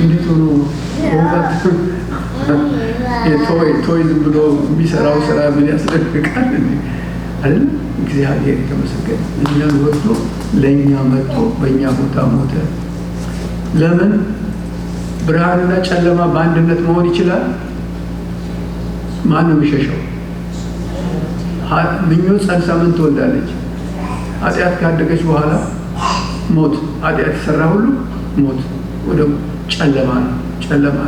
S1: እንዴት ሆኖ ቶይ ዝም ብሎ የሚሰራው ስራ ምን ያስደንቃል አይደል? እግዚአብሔር የተመሰገነ እኛን ወዶ ለእኛ መጥቶ በእኛ ቦታ ሞተ። ለምን? ብርሃንና ጨለማ በአንድነት መሆን ይችላል? ማን ነው የሚሸሸው? ምኞት ጸንሳ ምን ትወልዳለች? ኃጢአት ካደገች በኋላ ሞት። ኃጢአት የሰራ ሁሉ ሞት፣ ወደ ጨለማ ነው። ጨለማ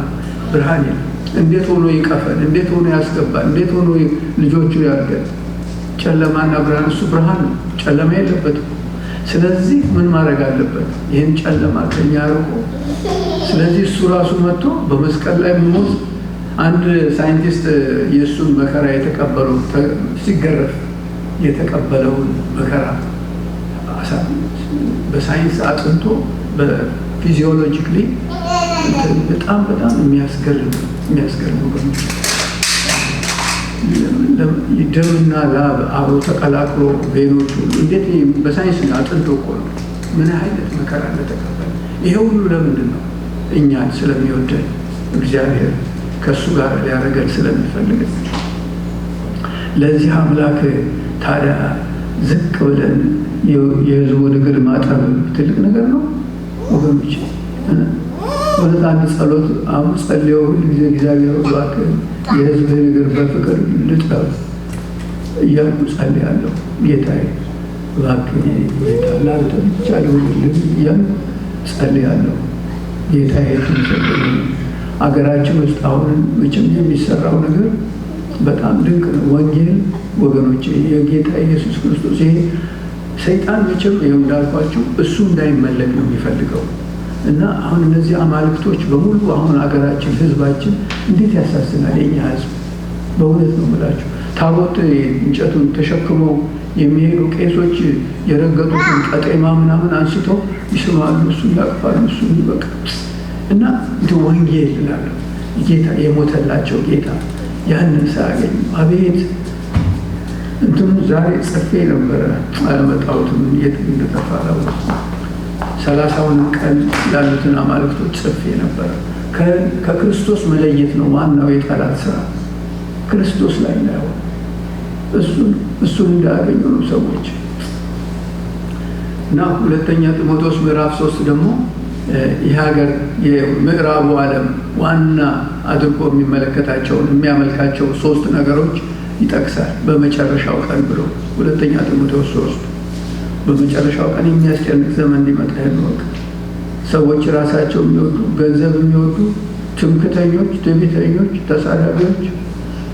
S1: ብርሃን የለም። እንዴት ሆኖ ይቀፈን? እንዴት ሆኖ ያስገባል? እንዴት ሆኖ ልጆቹ ያድገን? ጨለማና ብርሃን፣ እሱ ብርሃን ነው፣ ጨለማ የለበትም። ስለዚህ ምን ማድረግ አለበት? ይህን ጨለማ ከኛ አርቆ። ስለዚህ እሱ ራሱ መጥቶ በመስቀል ላይ ሞት። አንድ ሳይንቲስት የእሱን መከራ የተቀበለው ሲገረፍ የተቀበለውን መከራ በሳይንስ አጥንቶ በፊዚዮሎጂክሊ በጣም የሚያስገርም ደምና ላብ አብሮ ተቀላቅሎ ቬኖቹ እንዴት በሳይንስ አጥንቶ እኮ ነው ምን አይነት መከራ እንደተቀበለ። ይሄ ሁሉ ለምንድን ነው? እኛን ስለሚወደን እግዚአብሔር ከእሱ ጋር ሊያደርገን ስለሚፈልግ። ለዚህ አምላክ ታዲያ ዝቅ ብለን የሕዝቡን እግር ማጠብ ትልቅ ነገር ነው ወገኖች። ሁለት አንድ ጸሎት አሁን ጸልየው ሁልጊዜ እግዚአብሔር እባክህ የሕዝብህን እግር በፍቅር ልጠብ እያልኩ ጸልያለሁ። ጌታዬ እባክህ ጌታ ላንተ ብቻ ልሁንልህ እያልኩ ጸልያለሁ። ጌታዬ ትምሰልኝ። አገራችን ውስጥ አሁን መቼም የሚሰራው ነገር በጣም ድንቅ ነው። ወንጌል ወገኖች የጌታ ኢየሱስ ክርስቶስ ይሄ ሰይጣን መቼም ይኸው እንዳልኳችሁ እሱ እንዳይመለክ ነው የሚፈልገው። እና አሁን እነዚህ አማልክቶች በሙሉ አሁን አገራችን ህዝባችን እንዴት ያሳዝናል። የኛ ህዝብ በእውነት ነው የምላችሁ። ታቦት እንጨቱን ተሸክመው የሚሄዱ ቄሶች የረገጡትን ቀጤማ ምናምን አንስተው ይስማሉ፣ እሱን ያቅፋሉ፣ እሱን ይበቃ እና ወንጌል እላለሁ ጌታ የሞተላቸው ጌታ ያንን ሳያገኙ አቤት እንትኑ ዛሬ ጽፌ ነበረ አለመጣሁትም የት እንደጠፋ አላወቅኩም። 30ውን ቀን ያሉትን አማልክቶች ጽፌ ነበረ። ከክርስቶስ መለየት ነው ዋናው የጠላት ስራ። ክርስቶስ ላይ ነው እሱን እንዳያገኙ ነው ሰዎች። እና ሁለተኛ ጢሞቴዎስ ምዕራፍ 3 ደግሞ ይህ ሀገር የምዕራቡ ዓለም ዋና አድርጎ የሚመለከታቸውን የሚያመልካቸው 3 ነገሮች ይጠቅሳል። በመጨረሻው ቀን ብሎ ሁለተኛ ጢሞቴዎስ 3 በመጨረሻው ቀን የሚያስጨንቅ ዘመን እንዲመጣ ያለወቅ ሰዎች ራሳቸው የሚወዱ ገንዘብ የሚወዱ ትምክተኞች፣ ትዕቢተኞች፣ ተሳዳቢዎች፣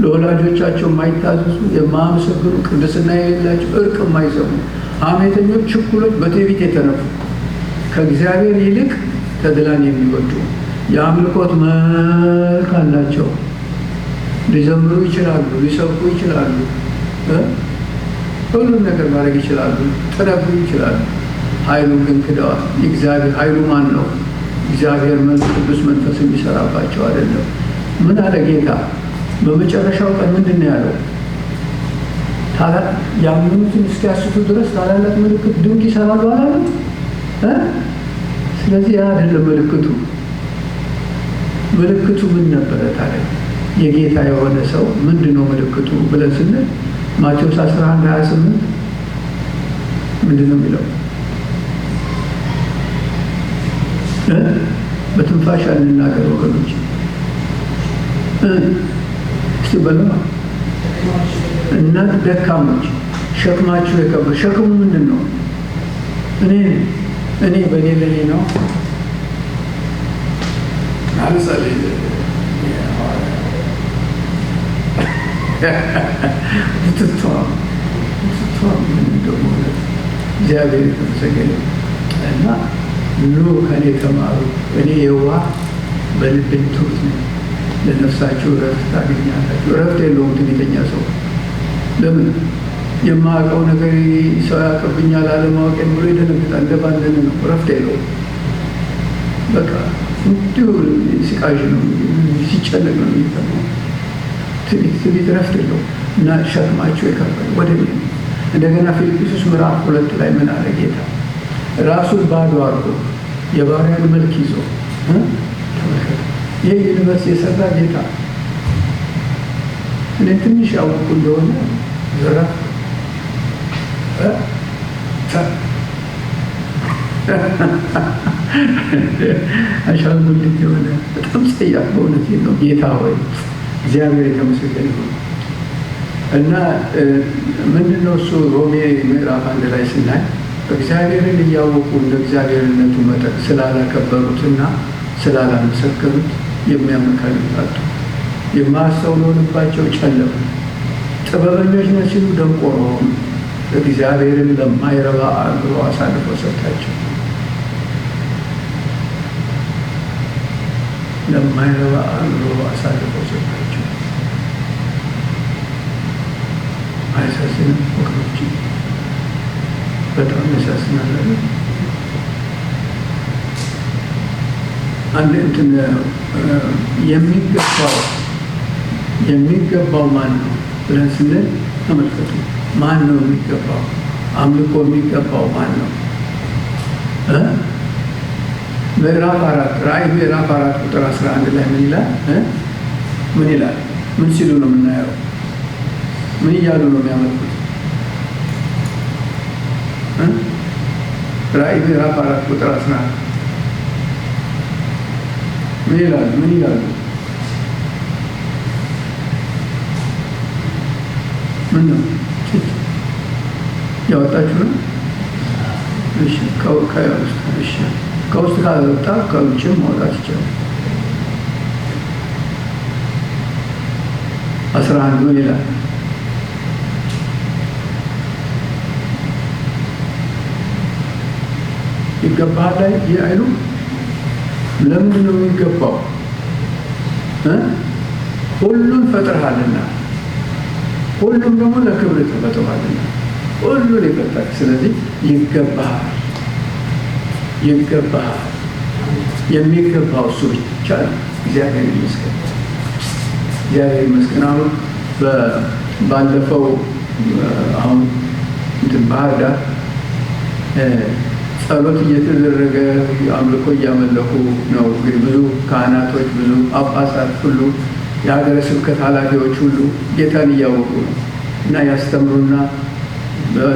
S1: ለወላጆቻቸው የማይታዘዙ፣ የማያመሰግኑ፣ ቅድስና የሌላቸው፣ እርቅ የማይሰሙ፣ ሐሜተኞች፣ ችኩሎች፣ በትዕቢት የተነፉ፣ ከእግዚአብሔር ይልቅ ተድላን የሚወዱ፣ የአምልኮት መልክ አላቸው። ሊዘምሩ ይችላሉ፣ ሊሰብኩ ይችላሉ፣ ሁሉም ነገር ማድረግ ይችላሉ፣ ጥረቡ ይችላሉ። ኃይሉን ግን ክደዋል። እግዚአብሔር ኃይሉ ማን ነው? እግዚአብሔር ቅዱስ መንፈስ የሚሰራባቸው አይደለም። ምን አለ ጌታ በመጨረሻው ቀን ምንድን ነው ያለው? ያመኑትን እስኪያስቱ ድረስ ታላላቅ ምልክት ድንቅ ይሰራሉ አላለም? ስለዚህ ያ አይደለም ምልክቱ። ምልክቱ ምን ነበረ ታዲያ? የጌታ የሆነ ሰው ምንድን ነው ምልክቱ ብለን ስንል ማቴዎስ 11:28 ምንድን ነው የሚለው? በትንፋሽ አንናገር ወገኖች። እስቲ በለማ እናንተ ደካሞች ሸክማችሁ የከበደ። ሸክሙ ምንድን ነው? እኔ በእኔ ላይ ነው አልጸል ብትቷ ደግሞ እግዚአብሔር የተመሰገነ እና ኑ ከኔ ተማሩ፣ እኔ የዋህ በልቤም ትሑት ነኝ፣ ለነፍሳችሁ እረፍት ታገኛላችሁ። እረፍት የለውም ትዕቢተኛ ሰው። ለምን? የማያውቀው ነገር ሰው ያውቅብኛል አለማወቄን ብሎ ይደነግጣል። እንደባለነ ነው። እረፍት የለውም። በቃ እንዲሁ ሲቃዥ ነው፣ ሲጨነቅ ነው የሚሰማው። ትዕቢት እረፍት የለውም እና ሸክማችሁ የከበደ ወደ እኔ። እንደገና ፊልጵስዩስ ምዕራፍ 2 ላይ ምን አለ ጌታ? ራሱን ባዶ አድርጎ የባሪያን መልክ ይዞ ተመልከቱ። ይህ ዩኒቨርስ የሰራ ጌታ እኔ ትንሽ ያወቁ እንደሆነ ዘራፍ አሻንጉሊት የሆነ በጣም ጸያፍ በእውነት ነው። ጌታ ሆይ እግዚአብሔር የተመሰገነ ይሁን። እና ምንድነው እሱ ሮሜ ምዕራፍ 1 ላይ ስናይ እግዚአብሔርን እያወቁ እንደ እግዚአብሔርነቱ መጠን ስላላከበሩትና ስላላመሰከሩት የሚያመካኙት አጡ። የማያስተውሉ ልባቸው ጨለመ፣ ጥበበኞች ነን ሲሉ ደንቆሮ ሆኑ። እግዚአብሔርን ለማይረባ አእምሮ አሳልፎ ሰጣቸው። ለማይረባ አእምሮ አሳልፎ ሰጣቸው። አይሳስንም ወገኖች? በጣም ያሳዝናል። አንድ እንትን የሚገባው ማን ነው? ብለን ስንል ተመልከቱ። ማን ነው የሚገባው? አምልኮ የሚገባው ማን ነው? ምዕራፍ 4 ራእይ ምዕራፍ 4 ቁጥር 11 ላይ ምን ይላል? ምን ይላል? ምን ሲሉ ነው የምናየው? ምን እያሉ ነው የሚያመልኩት? ራእይ ምዕራፍ 4 ቁጥር 11 ምን ይላል? ምን ይላሉ? ምን ነው ያወጣችሁ ነው? እሺ ከውስጥ ካልወጣ ከውጭም ማውጣት ይችላል። 11 ምን ይላል? ይገባሃል ላይ አይሉ? ለምንድን ነው የሚገባው? ሁሉን ፈጥረሃልና፣ ሁሉም ደግሞ ለክብር ተፈጥሯልና፣ ሁሉን ይፈጥራል። ስለዚህ ይገባሃል፣ ይገባሃል። የሚገባው እሱ ብቻ ነው። እግዚአብሔር ይመስገን፣ እግዚአብሔር ይመስገን። አሁን ባለፈው አሁን ባህር ዳር ጸሎት እየተደረገ አምልኮ እያመለኩ ነው። እንግዲህ ብዙ ካህናቶች፣ ብዙ ጳጳሳት ሁሉ የሀገረ ስብከት ኃላፊዎች ሁሉ ጌታን እያወቁ ነው እና ያስተምሩና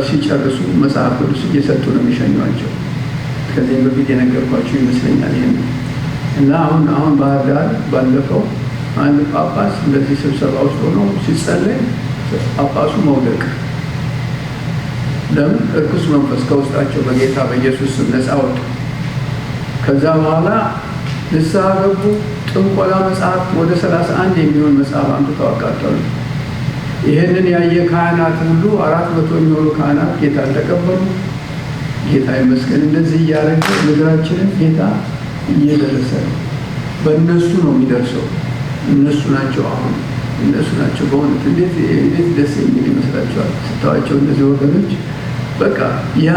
S1: ሲጨርሱ መጽሐፍ ቅዱስ እየሰጡ ነው የሚሸኟቸው። ከዚህም በፊት የነገርኳቸው ይመስለኛል ይሄን እና አሁን ባህር ዳር ባለፈው አንድ ጳጳስ እንደዚህ ስብሰባ ውስጥ ሆኖ ሲጸለይ ጳጳሱ መውደቅ። ለምን? እርኩስ መንፈስ ከውስጣቸው በጌታ በኢየሱስ ስም ነፃ ወጡ። ከዛ በኋላ ንስሐ ገቡ። ጥንቆላ መጽሐፍ ወደ 31 የሚሆን መጽሐፍ አምጥተው አቃጠሉ። ይህንን ያየ ካህናት ሁሉ 400 የሚሆኑ ካህናት ጌታን ተቀበሉ። ጌታ ይመስገን። እንደዚህ እያደረገ ምድራችንን ጌታ እየደረሰ ነው። በእነሱ ነው የሚደርሰው። እነሱ ናቸው አሁን እነሱ ናቸው። በእውነት እንዴት ደስ የሚል ይመስላችኋል ስታዋቸው እነዚህ ወገኖች? በቃ ያ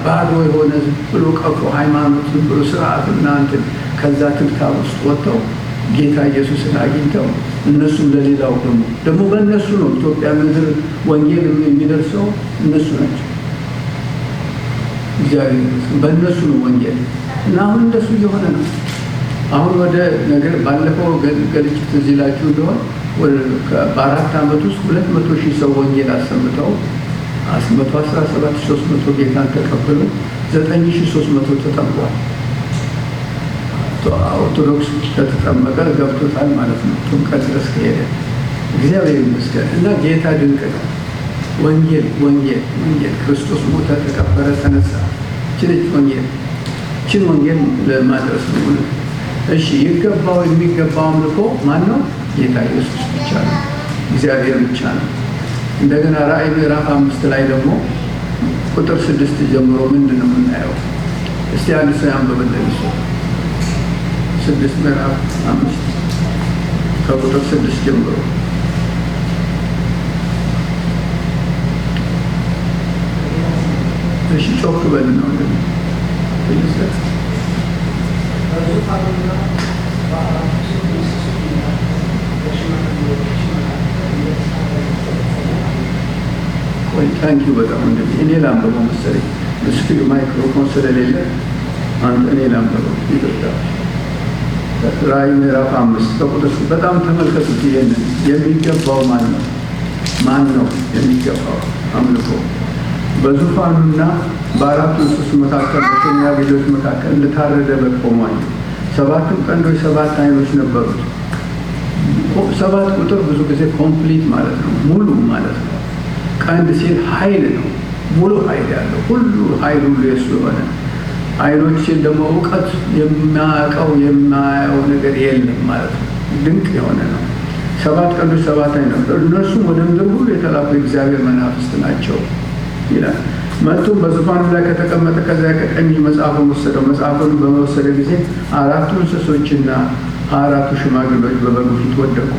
S1: ባዶ የሆነ ዝም ብሎ ቀፎ ሃይማኖት፣ ዝም ብሎ ስርዓት እናንትን ከዛ ትብታብ ውስጥ ወጥተው ጌታ ኢየሱስን አግኝተው እነሱም ለሌላው ደግሞ በእነሱ ነው ኢትዮጵያ ምድር ወንጌል የሚደርሰው እነሱ ናቸው። እግዚአብሔር ይመስገን በእነሱ ነው ወንጌል እና አሁን እንደሱ እየሆነ ነው። አሁን ወደ ነገር ባለፈው ገልጭ ትዝ ይላችሁ እንደሆነ በ4 ዓመት ውስጥ 200,000 ሰው ወንጌል አሰምተው 117,300 ጌታን ተቀበሉ። 9,300 ተጠምቋል። ኦርቶዶክስ ከተጠመቀ ገብቶታል ማለት ነው። ጥምቀት ድረስ ከሄደ እግዚአብሔር ይመስገን እና ጌታ ድንቅ ነው። ወንጌል ወንጌል ወንጌል ክርስቶስ ሞተ፣ ተቀበረ፣ ተነሳ። ችን ወንጌል ለማድረስ ነው። እሺ ይገባው የሚገባው አምልኮ ማን ነው? ጌታ ኢየሱስ ብቻ ነው። እግዚአብሔር ብቻ ነው። እንደገና ራእይ ምዕራፍ 5 ላይ ደግሞ ቁጥር 6 ጀምሮ ምንድን ነው የምናየው? እስቲ አንድ ሰው ያንብብልን። እሱ 6 ምዕራፍ 5 ከቁጥር 6 ጀምሮ እሺ ጮክ በል ነው ታንኪዩ በጣም እንደዚህ እኔ ላንብበው መሰለኝ እስኪ ማይክሮፎን ስለሌለ አንተ እኔ ላንብበው ይገባል። ራእይ ምዕራፍ 5 ከቁጥር በጣም ተመልከቱት። ይሄንን የሚገባው ማን ነው የሚገባው አምልኮ? በዙፋኑና በአራቱ እንስሶች መካከል በሽማግሌዎች መካከል እንደታረደ በግ ቆሟል። 7 ቀንዶች 7 ዓይኖች ነበሩት። 7 ቁጥር ብዙ ጊዜ ኮምፕሊት ማለት ነው፣ ሙሉ ማለት ነው። ቀንድ ሲል ኃይል ነው፣ ሙሉ ኃይል ያለው ሁሉ ኃይል ሁሉ የሱ የሆነ። ዓይኖች ሲል ደግሞ እውቀት የሚያውቀው የማያየው ነገር የለም ማለት ነው። ድንቅ የሆነ ነው። 7 ቀንዶች 7 ዓይኖች እነርሱም ወደ ምድር ሁሉ የተላኩ የእግዚአብሔር መናፍስት ናቸው ይላል። መጥቶም በዙፋኑ ላይ ከተቀመጠ ከዚያ ከቀኝ መጽሐፉን ወሰደው። መጽሐፉን በመወሰደ ጊዜ 4 እንስሶችና 4 ሽማግሌዎች በበጉ ፊት ወደቁ።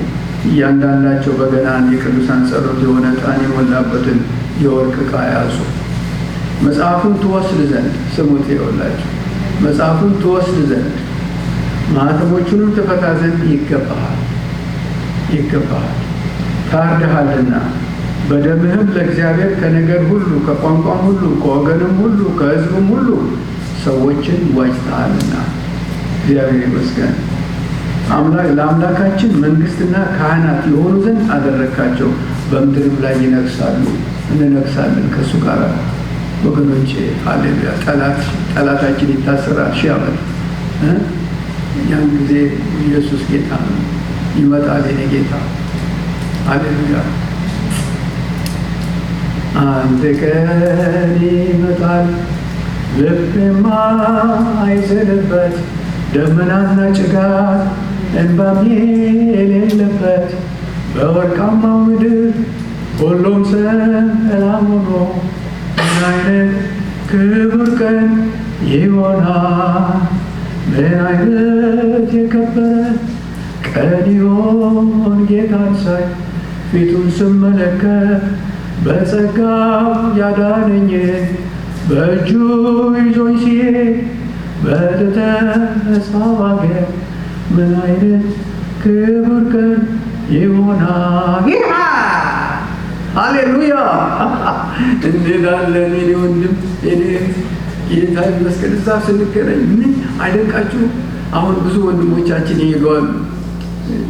S1: እያንዳንዳቸው በገናን የቅዱሳን ጸሎት የሆነ ዕጣን የሞላበትን የወርቅ ዕቃ ያዙ። መጽሐፉን ትወስድ ዘንድ ስሙት፣ ይኸውላችሁ መጽሐፉን ትወስድ ዘንድ ማኅተሞቹንም ትፈታ ዘንድ ይገባሃል፣ ታርደሃልና በደምህም ለእግዚአብሔር ከነገር ሁሉ ከቋንቋም ሁሉ ከወገንም ሁሉ ከሕዝብም ሁሉ ሰዎችን ዋጅተሃልና። እግዚአብሔር ይመስገን። ለአምላካችን መንግሥትና ካህናት የሆኑ ዘንድ አደረግካቸው፣ በምድርም ላይ ይነግሳሉ፣ እንነግሳለን ከእሱ ጋር። ወገኖቼ ሃሌሉያ! ጠላታችን ይታሰራል 1000 ዓመት። ያን ጊዜ ኢየሱስ ጌታ ነው፣ ይመጣል የኔ ጌታ። ሃሌሉያ! አንድ ቀን ይመጣል ልብ የማይዝልበት ደመናና ጭጋግ እንባም የሌለበት በወርቃማው ምድር ሁሉም ሰላም ሆኖ ምን አይነት ክቡር ቀን ይሆናል! ምን አይነት የከበረ ቀን ይሆን! ጌታን ሳይ ፊቱን ስመለከት በጸጋው ያዳነኝን በእጁ ይዞኝ ሲሄድ በተስፋው አገር ምን አይነት ክቡር ቀን ይሆናል! ሃሌሉያ! እንሄዳለን የኔ ወንድም የኔ ጌታ ይመስገን። እዛ ስንገናኝ ምን አይደንቃችሁ? አሁን ብዙ ወንድሞቻችን ይሄዷል።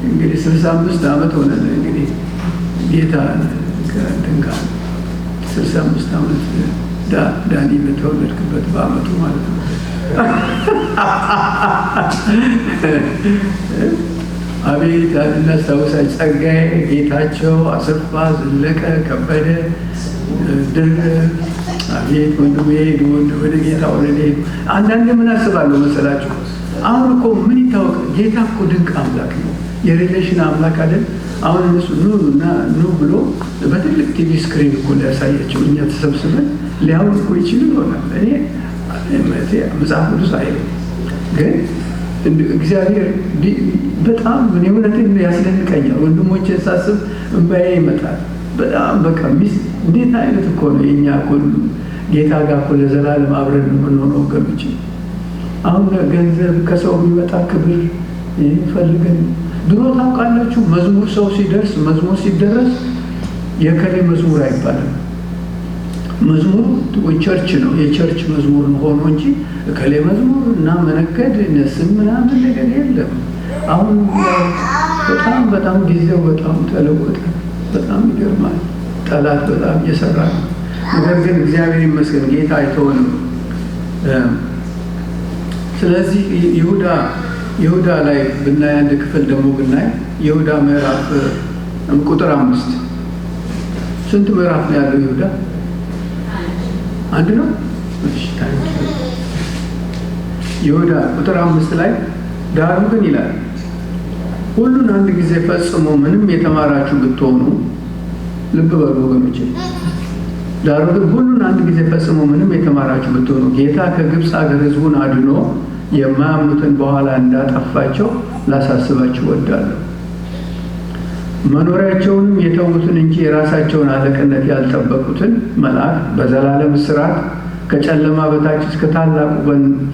S1: እንግዲህ 65 ዓመት ሆነን እንግዲህ ጌታ ከእንትን ጋር 65 ዓመት ዳኒ በተወለድክበት በአመቱ ማለት ነው። አቤት እናስታውሳች ጸጋዬ፣ ጌታቸው፣ አሰፋ፣ ዘለቀ፣ ከበደ፣ ድር አቤት ወንድሜ ወደ ጌታ ወረደ። አንዳንዴ ምን አስባለሁ መሰላችሁ? አሁን እኮ ምን ይታወቅ፣ ጌታ እኮ ድንቅ አምላክ ነው። የሪሌሽን አምላክ አይደል? አሁን እነሱ ኑ ብሎ በትልቅ ቲቪ ስክሪን እኮ ሊያሳያቸው እኛ ተሰብስበን ሊያውን እኮ ይችሉ ይሆናል። እኔ መጽሐፍ ቅዱስ አይልም፣ ግን እግዚአብሔር በጣም ምን እውነቴን ያስደንቀኛል። ወንድሞቼን ሳስብ እንባዬ ይመጣል። በጣም በቃ እንዴት አይነት እኮ ነው የእኛ እኮ ጌታ ጋር እኮ ለዘላለም አብረን የምንሆነው ወገኖች። አሁን ገንዘብ ከሰው የሚመጣ ክብር ፈልገን ድሮ ታውቃላችሁ፣ መዝሙር ሰው ሲደርስ መዝሙር ሲደረስ የከሌ መዝሙር አይባልም። መዝሙር ቸርች ነው፣ የቸርች መዝሙር ሆኖ እንጂ ከሌ መዝሙር እና መነገድ ነስም ምናምን ነገር የለም። አሁን በጣም ጊዜው በጣም ተለወጠ። በጣም ይገርማል። ጠላት በጣም እየሰራ ነው። ነገር ግን እግዚአብሔር ይመስገን ጌታ አይተውንም። ስለዚህ ይሁዳ ላይ ብናይ አንድ ክፍል ደግሞ ብናይ ይሁዳ ምዕራፍ ቁጥር 5 ስንት ምዕራፍ ነው ያለው? ይሁዳ አንድ ነው። ይሁዳ ቁጥር 5 ላይ ዳሩ ግን ይላል ሁሉን አንድ ጊዜ ፈጽሞ ምንም የተማራችሁ ብትሆኑ፣ ልብ በሉ ወገኖቼ፣ ዳሩ ግን ሁሉን አንድ ጊዜ ፈጽሞ ምንም የተማራችሁ ብትሆኑ ጌታ ከግብፅ ሀገር ሕዝቡን አድኖ የማያምኑትን በኋላ እንዳጠፋቸው ላሳስባችሁ እወዳለሁ። መኖሪያቸውንም የተዉትን እንጂ የራሳቸውን አለቅነት ያልጠበቁትን መልአክ በዘላለም እስራት ከጨለማ በታች እስከ ታላቁ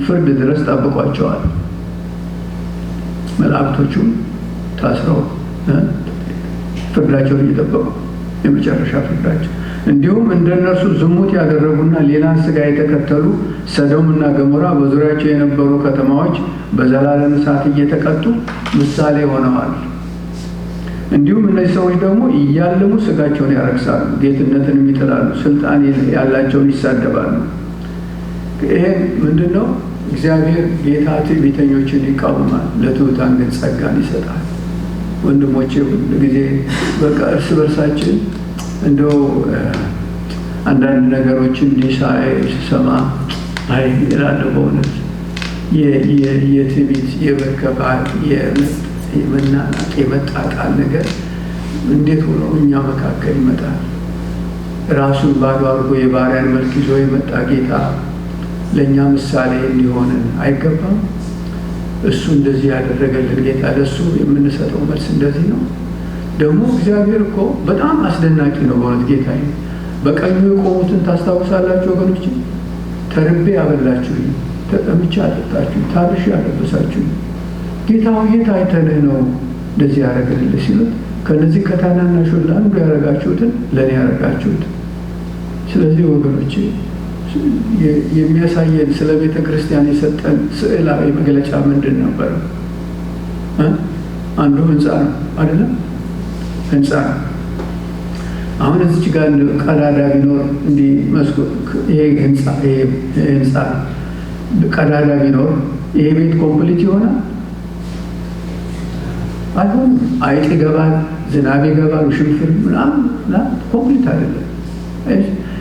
S1: ፍርድ ድረስ ጠብቋቸዋል። መላእክቶቹም ታስረው ፍርዳቸውን እየጠበቁ የመጨረሻ ፍርዳቸው። እንዲሁም እንደነርሱ ዝሙት ያደረጉና ሌላን ሥጋ የተከተሉ ሰዶምና ገሞራ በዙሪያቸው የነበሩ ከተማዎች በዘላለም እሳት እየተቀጡ ምሳሌ ሆነዋል። እንዲሁም እነዚህ ሰዎች ደግሞ እያለሙ ሥጋቸውን ያረክሳሉ፣ ጌትነትን ይጥላሉ፣ ስልጣን ያላቸውን ይሳደባሉ። ይሄ ምንድን ነው? እግዚአብሔር ጌታ ትዕቢተኞችን ይቃወማል፣ ለትሑታን ግን ጸጋን ይሰጣል። ወንድሞቼ ሁሉ ጊዜ በቃ እርስ በርሳችን እንደው አንዳንድ ነገሮችን ስሰማ አይ እላለሁ በእውነት የትዕቢት የመከፋት የመናናቅ የመጣጣል ነገር እንዴት ሆኖ እኛ መካከል ይመጣል? ራሱን ባዶ አድርጎ የባሪያን መልክ ይዞ የመጣ ጌታ ለእኛ ምሳሌ እንዲሆንን አይገባም? እሱ እንደዚህ ያደረገልን ጌታ ለእሱ የምንሰጠው መልስ እንደዚህ ነው። ደግሞ እግዚአብሔር እኮ በጣም አስደናቂ ነው በእውነት ጌታ። በቀኙ የቆሙትን ታስታውሳላችሁ ወገኖች? ተርቤ አበላችሁኝ፣ ተጠምቼ አጠጣችሁኝ፣ ታርሼ አለበሳችሁኝ። ጌታው የት አይተንህ ነው እንደዚህ ያደረገልህ ሲሉት ከነዚህ ከታናናሹ ለአንዱ ያደረጋችሁትን ለእኔ ያደረጋችሁት። ስለዚህ ወገኖች የሚያሳየን ስለ ቤተ ክርስቲያን የሰጠን ስዕላዊ መግለጫ ምንድን ነበረ? አንዱ ህንፃ ነው አይደለም? ህንፃ ነው። አሁን እዚች ጋር ቀዳዳ ቢኖር እንዲህ መስኮት፣ ይሄ ህንፃ ቀዳዳ ቢኖር ይሄ ቤት ኮምፕሊት ይሆናል? አይሆንም። አይጥ ይገባል፣ ዝናብ ይገባል፣ ሽንፍር ምናምን ኮምፕሊት አይደለም።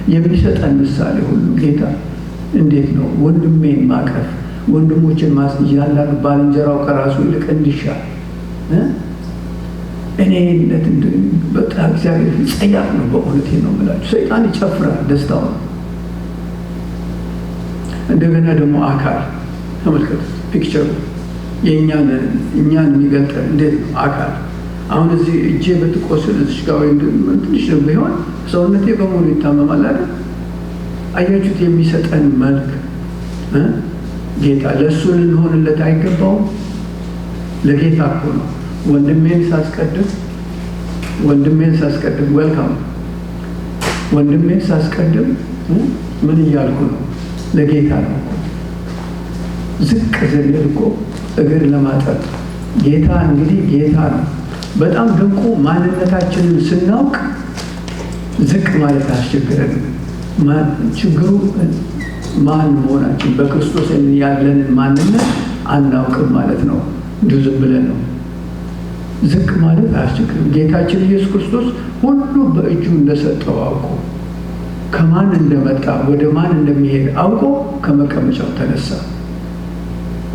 S1: የሚሰጠን ምሳሌ ሁሉ ጌታ እንዴት ነው ወንድሜን ማቀፍ፣ ወንድሞችን እያንዳንዱ ባልንጀራው ከራሱ ይልቅ እንዲሻል እኔነት በጣም እግዚአብሔር ጸያፍ ነው። በእውነቴ ነው የምላችሁ። ሰይጣን ይጨፍራል ደስታው ነው። እንደገና ደግሞ አካል ተመልከቱ። ፒክቸሩ እኛን የሚገልጠን እንዴት ነው? አካል አሁን እዚህ እጄ ብትቆስል እዚህ ጋር ወይም ትንሽ ነው ቢሆን ሰውነቴ በሙሉ ይታመማል አይደል? አያችሁት? የሚሰጠን መልክ ጌታ ለእሱ ልንሆንለት አይገባውም? ለጌታ እኮ ነው። ወንድሜን ሳስቀድም ዌልካም ወንድሜን ሳስቀድም ምን እያልኩ ነው? ለጌታ ነው። ዝቅ ዘንድ እኮ እግር ለማጠብ ጌታ እንግዲህ ጌታ ነው። በጣም ድንቁ ማንነታችንን ስናውቅ ዝቅ ማለት አያስቸግረንም። ችግሩ ማን መሆናችን በክርስቶስ ያለንን ማንነት አናውቅም ማለት ነው። እንዲሁ ዝም ብለን ነው። ዝቅ ማለት አያስቸግርም። ጌታችን ኢየሱስ ክርስቶስ ሁሉ በእጁ እንደሰጠው አውቆ ከማን እንደመጣ ወደ ማን እንደሚሄድ አውቆ ከመቀመጫው ተነሳ።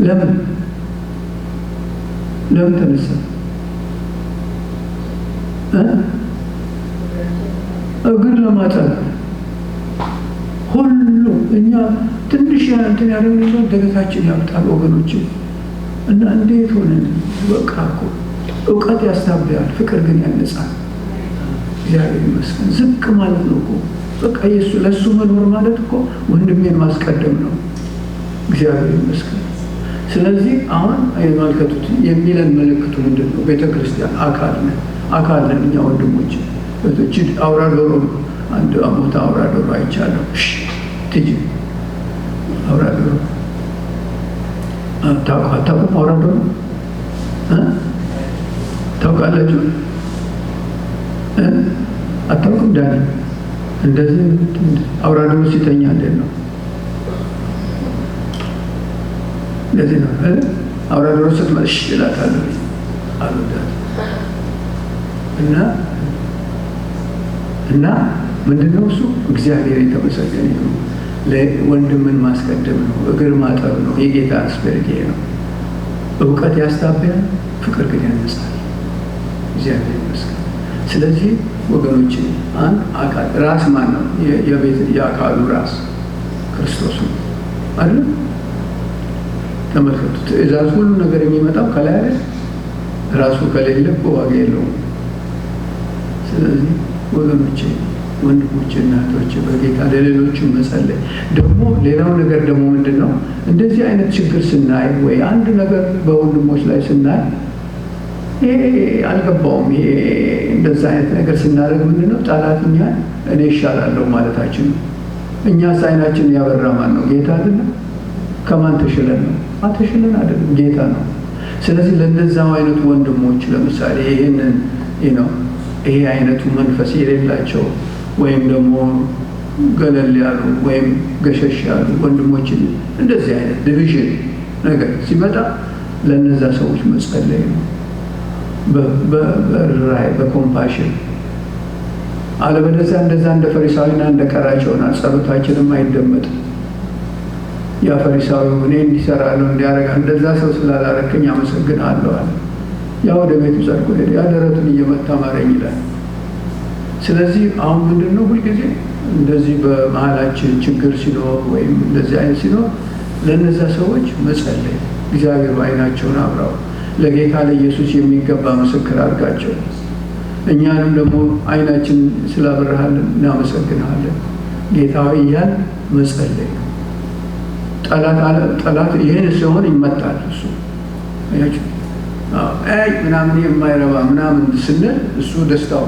S1: ለምን ተነሳ? እግር ለማጠብ ሁሉ እኛ ትንሽ እንትን ያደረግነው ደረታችን ያብጣል ወገኖች። እና እንዴት ሆነን በቃ እኮ እውቀት ያስታብያል፣ ፍቅር ግን ያነጻል። እግዚአብሔር ይመስገን። ዝቅ ማለት ነው እኮ በቃ ለእሱ መኖር ማለት እኮ ወንድሜን ማስቀደም ነው። እግዚአብሔር ይመስገን። ስለዚህ አሁን አይመልከቱት የሚለን ምልክቱ ምንድን ነው? ቤተ ክርስቲያን አካል ነን እኛ ወንድሞች። እቺ አውራ ዶሮ አንድ ቦታ አውራ ዶሮ አይቻለሁ። ትጂ አውራ ዶሮ አታውቁም? አውራ ዶሮ ታውቃላችሁ? አታውቁም? ዳኒ እንደዚህ አውራ ዶሮ ሲተኛ እንዴት ነው? እንደዚህ ነው። አውራ ዶሮ ስትመሽ ይላታለሁ አሉዳት እና ምንድነው እሱ? እግዚአብሔር የተመሰገነ ነው። ለወንድምን ማስቀደም ነው፣ እግር ማጠብ ነው። የጌታ ስፒሪት ይሄ ነው። እውቀት ያስታብያል፣ ፍቅር ግን ያነጻል። እግዚአብሔር ይመስገን። ስለዚህ ወገኖች አንድ አካል ራስ ማን ነው? የአካሉ ራስ ክርስቶስ ነው አይደል? ተመልከቱ። ትእዛዝ ሁሉ ነገር የሚመጣው ከላይ አይደል? ራሱ ከሌለ ዋጋ የለውም። ስለዚህ ወገኖቼ፣ ወንድሞቼ፣ እናቶቼ በጌታ ለሌሎችም መጸለይ ደግሞ ሌላው ነገር ደግሞ ምንድን ነው? እንደዚህ አይነት ችግር ስናይ ወይ አንድ ነገር በወንድሞች ላይ ስናይ ይሄ አልገባውም፣ ይሄ እንደዛ አይነት ነገር ስናደርግ ምንድን ነው? ጠላት እኛን እኔ ይሻላለሁ ማለታችን ነው። እኛስ አይናችን ያበራ ማን ነው? ጌታ አይደለም? ከማን ተሽለን ነው? አተሽለን አይደለም፣ ጌታ ነው። ስለዚህ ለእነዛው አይነት ወንድሞች ለምሳሌ ይሄንን ይሄ አይነቱ መንፈስ የሌላቸው ወይም ደግሞ ገለል ያሉ ወይም ገሸሽ ያሉ ወንድሞችን እንደዚህ አይነት ዲቪዥን ነገር ሲመጣ ለነዛ ሰዎች መጸለይ ነው፣ በራይ በኮምፓሽን። አለበለዚያ እንደዛ እንደ ፈሪሳዊና እንደ ቀራጭ ይሆናል። ጸሎታችንም አይደመጥም። ያ ፈሪሳዊው እኔ እንዲሰራለሁ እንዲያደርጋ እንደዛ ሰው ስላላረከኝ አመሰግናለሁ አለ። ያ ወደ ቤቱ ጸድቆ ሄደ። ያ ደረቱን እየመታ ማረኝ ይላል። ስለዚህ አሁን ምንድን ነው ሁልጊዜ እንደዚህ በመሀላችን ችግር ሲኖር ወይም እንደዚህ አይነት ሲኖር ለነዛ ሰዎች መጸለይ፣ እግዚአብሔር አይናቸውን አብራው፣ ለጌታ ለኢየሱስ የሚገባ ምስክር አድርጋቸው። እኛንም ደግሞ አይናችን ስላበራሃልን እናመሰግንሃለን ጌታ እያል መጸለይ። ጠላት ይሄን ሲሆን ይመጣል። እሱ አያችሁ አይ ምናምን የማይረባ ምናምን ስንል እሱ ደስታው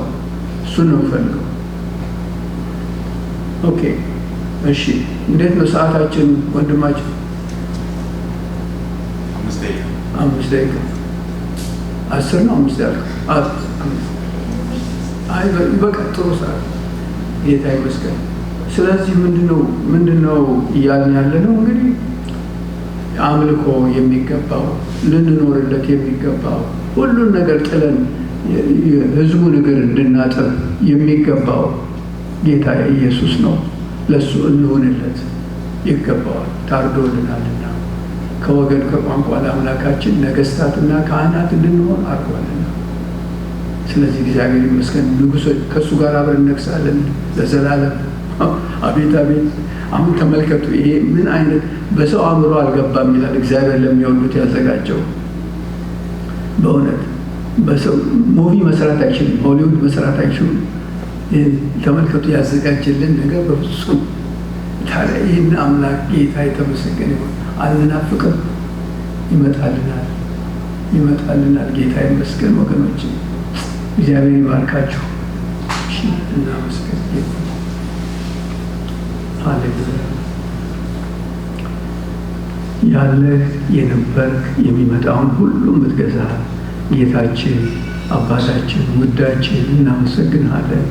S1: እሱን ነው ፈልገው። ኦኬ እሺ፣ እንዴት ነው ሰዓታችን ወንድማችን? 5 ደቂቃ 10 ነው 5 ደቂቃ አይ በቃ ጥሩ ሰዓት ጌታ ይመስገን። ስለዚህ ምንድነው እያልን ያለ ነው እንግዲህ አምልኮ የሚገባው ልንኖርለት የሚገባው ሁሉን ነገር ጥለን ህዝቡን እግር እንድናጥብ የሚገባው ጌታ ኢየሱስ ነው። ለሱ እንሆንለት ይገባዋል። ታርዶልናልና ከወገን ከቋንቋ ለአምላካችን ነገስታትና ካህናት እንድንሆን አድርጓልና። ስለዚህ እግዚአብሔር ይመስገን። ንጉሥ ከእሱ ጋር አብረን እነግሳለን ለዘላለም። አቤት አቤት! አሁን ተመልከቱ፣ ይሄ ምን አይነት በሰው አእምሮ አልገባም ይላል እግዚአብሔር ለሚወዱት ያዘጋጀው። በእውነት በሰው ሙቪ መስራት አይችልም፣ ሆሊውድ መስራት አይችሉም። ተመልከቱ፣ ያዘጋጀልን ነገር በፍጹም ታዲያ ይህን አምላክ ጌታ የተመሰገነ ይሁን። አልናፍቅም፣ ይመጣልናል። ጌታ ይመስገን ወገኖች፣ እግዚአብሔር ይባርካችሁ። እናመስገን። ሃሌሉያ። ያለህ የነበርክ የሚመጣውን ሁሉ የምትገዛ ጌታችን አባታችን ውዳችን እናመሰግንሃለን።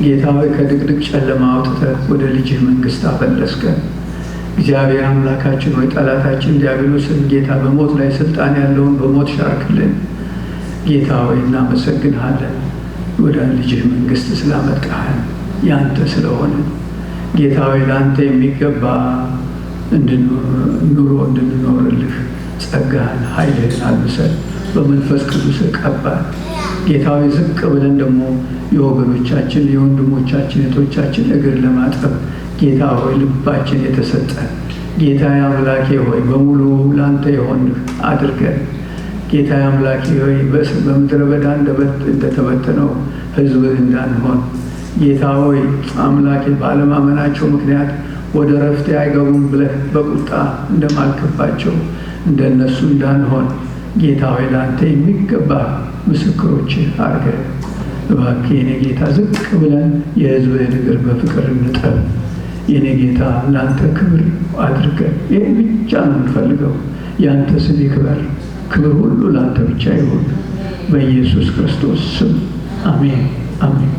S1: ጌታ ሆይ ከድቅድቅ ጨለማ አውጥተህ ወደ ልጅህ መንግስት አፈለስከን። እግዚአብሔር አምላካችን ሆይ ጠላታችን ዲያብሎስን ጌታ በሞት ላይ ስልጣን ያለውን በሞት ሻርክልን። ጌታ ሆይ እናመሰግንሃለን። ወደ ልጅህ መንግስት ስላመጣህን ያንተ ስለሆነ ጌታ ሆይ ለአንተ የሚገባ ኑሮ እንድንኖርልህ ጸጋህን ኃይልህን አልብሰን በመንፈስ ቅዱስ ቀባን። ጌታ ሆይ ዝቅ ብለን ደግሞ የወገኖቻችን የወንድሞቻችን እህቶቻችን እግር ለማጠብ ጌታ ሆይ ልባችን የተሰጠን ጌታ አምላኬ ሆይ በሙሉ ለአንተ የሆንህ አድርገን። ጌታ አምላኬ ሆይ በምድረ በዳ እንደተበተነው ህዝብህ እንዳንሆን ጌታ ሆይ አምላኬ ባለማመናቸው ምክንያት ወደ ረፍቴ አይገቡም ብለህ በቁጣ እንደማልክባቸው እንደነሱ እንዳንሆን ጌታ ሆይ ለአንተ የሚገባ ምስክሮች አድርገን እባክህ የኔ ጌታ ዝቅ ብለን የህዝብህን እግር በፍቅር እንጠብ። የኔ ጌታ ለአንተ ክብር አድርገን። ይህ ብቻ ነው የምንፈልገው። የአንተ ስም ይክበር። ክብር ሁሉ ለአንተ ብቻ ይሁን። በኢየሱስ ክርስቶስ ስም አሜን አሜን።